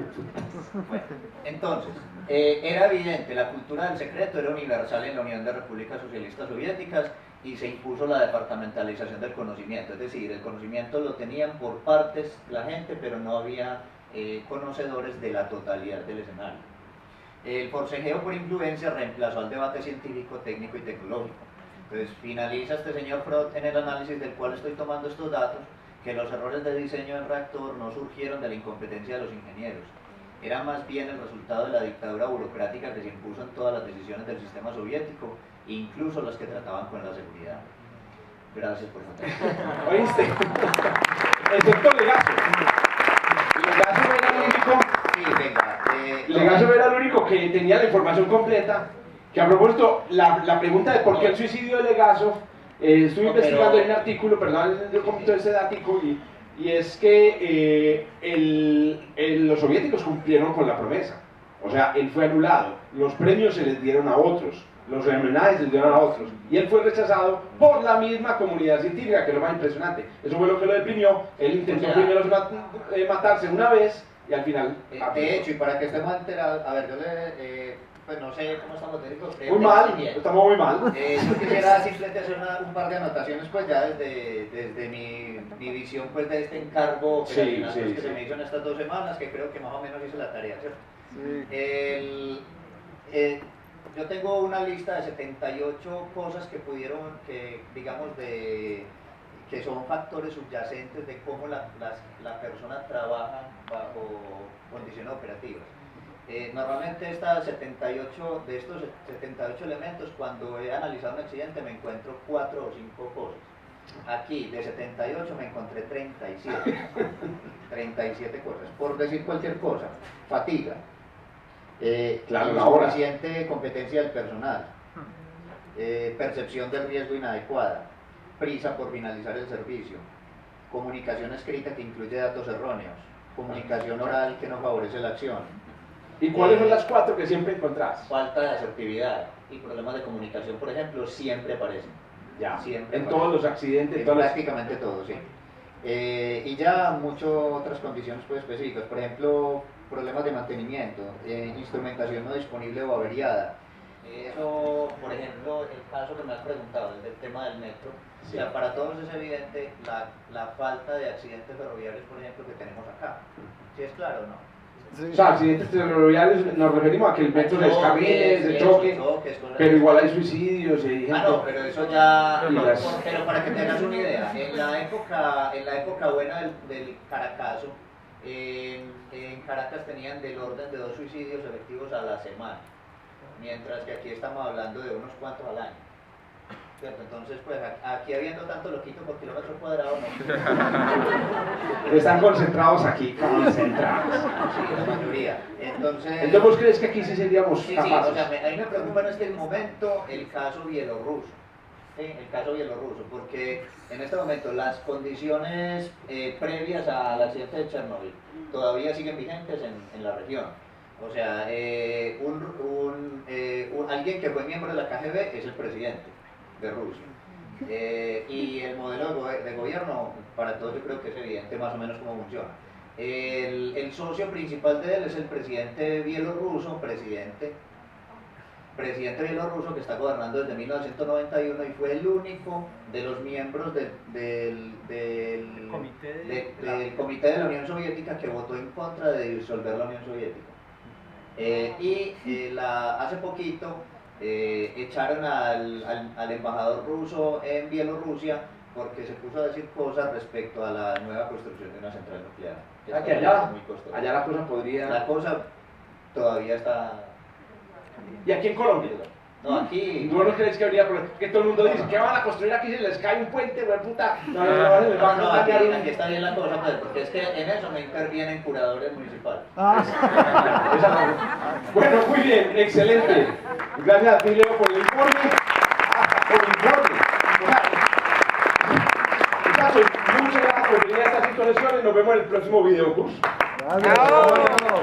Bueno, entonces, era evidente, la cultura del secreto era universal en la Unión de Repúblicas Socialistas Soviéticas y se impuso la departamentalización del conocimiento, es decir, el conocimiento lo tenían por partes la gente, pero no había conocedores de la totalidad del escenario. El forcejeo por influencia reemplazó al debate científico, técnico y tecnológico. Entonces finaliza este señor Freud en el análisis del cual estoy tomando estos datos, que los errores de diseño del reactor no surgieron de la incompetencia de los ingenieros, era más bien el resultado de la dictadura burocrática que se impuso en todas las decisiones del sistema soviético, incluso las que trataban con la seguridad. Gracias por su atención. ¿Oíste? Excepto Legazo. Legazo era el único... Sí, venga. Legazo era el único que tenía la información completa. Que a propósito, la pregunta de por qué el suicidio de Legazo, estuve investigando en un artículo, perdón, yo comento ese dato y es que los soviéticos cumplieron con la promesa. O sea, él fue anulado, los premios se les dieron a otros, los homenajes se les dieron a otros, y él fue rechazado por la misma comunidad científica, que es lo más impresionante. Eso fue lo que lo deprimió. Él intentó primero matarse una vez y al final... de hecho, y para que estemos enterados, a ver, yo pues no sé cómo estamos técnicos. Muy mal, estamos muy mal. Yo quisiera simplemente hacer un par de anotaciones, pues ya desde mi visión pues de este encargo operacional, que se me hizo en estas 2 semanas, que creo que más o menos hice la tarea, ¿cierto? Sí. Yo tengo una lista de 78 cosas que digamos, que son factores subyacentes de cómo la persona trabaja bajo condiciones operativas. Normalmente de estos 78 elementos, cuando he analizado un accidente me encuentro 4 o 5 cosas. Aquí de 78 me encontré 37. 37 cosas. Por decir cualquier cosa, fatiga, insuficiente competencia del personal, percepción del riesgo inadecuada, prisa por finalizar el servicio, comunicación escrita que incluye datos erróneos, comunicación oral que no favorece la acción. ¿Y cuáles son las 4 que siempre encontrás? Falta de asertividad y problemas de comunicación, por ejemplo, siempre aparecen. Ya, siempre en aparecen. todos los accidentes. Prácticamente todos, sí. Y ya muchas otras condiciones pues, específicas, por ejemplo, problemas de mantenimiento, instrumentación no disponible o averiada. Eso, por ejemplo, el caso que me has preguntado, el del tema del metro, sí. O sea, para todos es evidente la falta de accidentes ferroviarios, por ejemplo, que tenemos acá. ¿Sí es claro o no? Sí. O sea, accidentes ferroviarios nos referimos a que el metro se descarrile, se choque, pero igual hay suicidios y hay gente... no, pero eso ya... Pero para que tengas una idea, en la época buena del Caracazo, en Caracas tenían del orden de 2 suicidios efectivos a la semana, mientras que aquí estamos hablando de unos cuantos al año. ¿cierto? Entonces, pues aquí habiendo tanto loquito por kilómetro cuadrado, no. Están concentrados aquí, concentrados. Sí, la mayoría. Entonces, ¿vos crees que aquí sí seríamos sí, capaces? o sea, a mí me preocupa en este momento el caso bielorruso. Sí, el caso bielorruso, porque en este momento las condiciones previas al accidente de Chernobyl todavía siguen vigentes en la región. O sea, alguien que fue miembro de la KGB es el presidente de Rusia. Y el modelo de gobierno, para todos yo creo que es evidente más o menos cómo funciona. El socio principal de él es el presidente bielorruso, presidente bielorruso que está gobernando desde 1991 y fue el único de los miembros del Comité de la Unión Soviética que votó en contra de disolver la Unión Soviética. Hace poquito echaron al embajador ruso en Bielorrusia porque se puso a decir cosas respecto a la nueva construcción de una central nuclear. Ah, que allá, Muy costosa. allá la cosa podría... La cosa todavía está... ¿Y aquí en Colombia? No, aquí... ¿Tú no crees que habría problemas? Que todo el mundo dice, ¿qué van a construir aquí si les cae un puente, güey, puta? No, les van No, a aquí dañar un... está bien la cosa, pues, porque es que en eso no intervienen curadores municipales. Bueno, muy bien, excelente. Gracias a ti, Leo, por el informe. Por el informe. Muchachos, muchas gracias por venir a estas situaciones. Nos vemos en el próximo video curso. Bravo.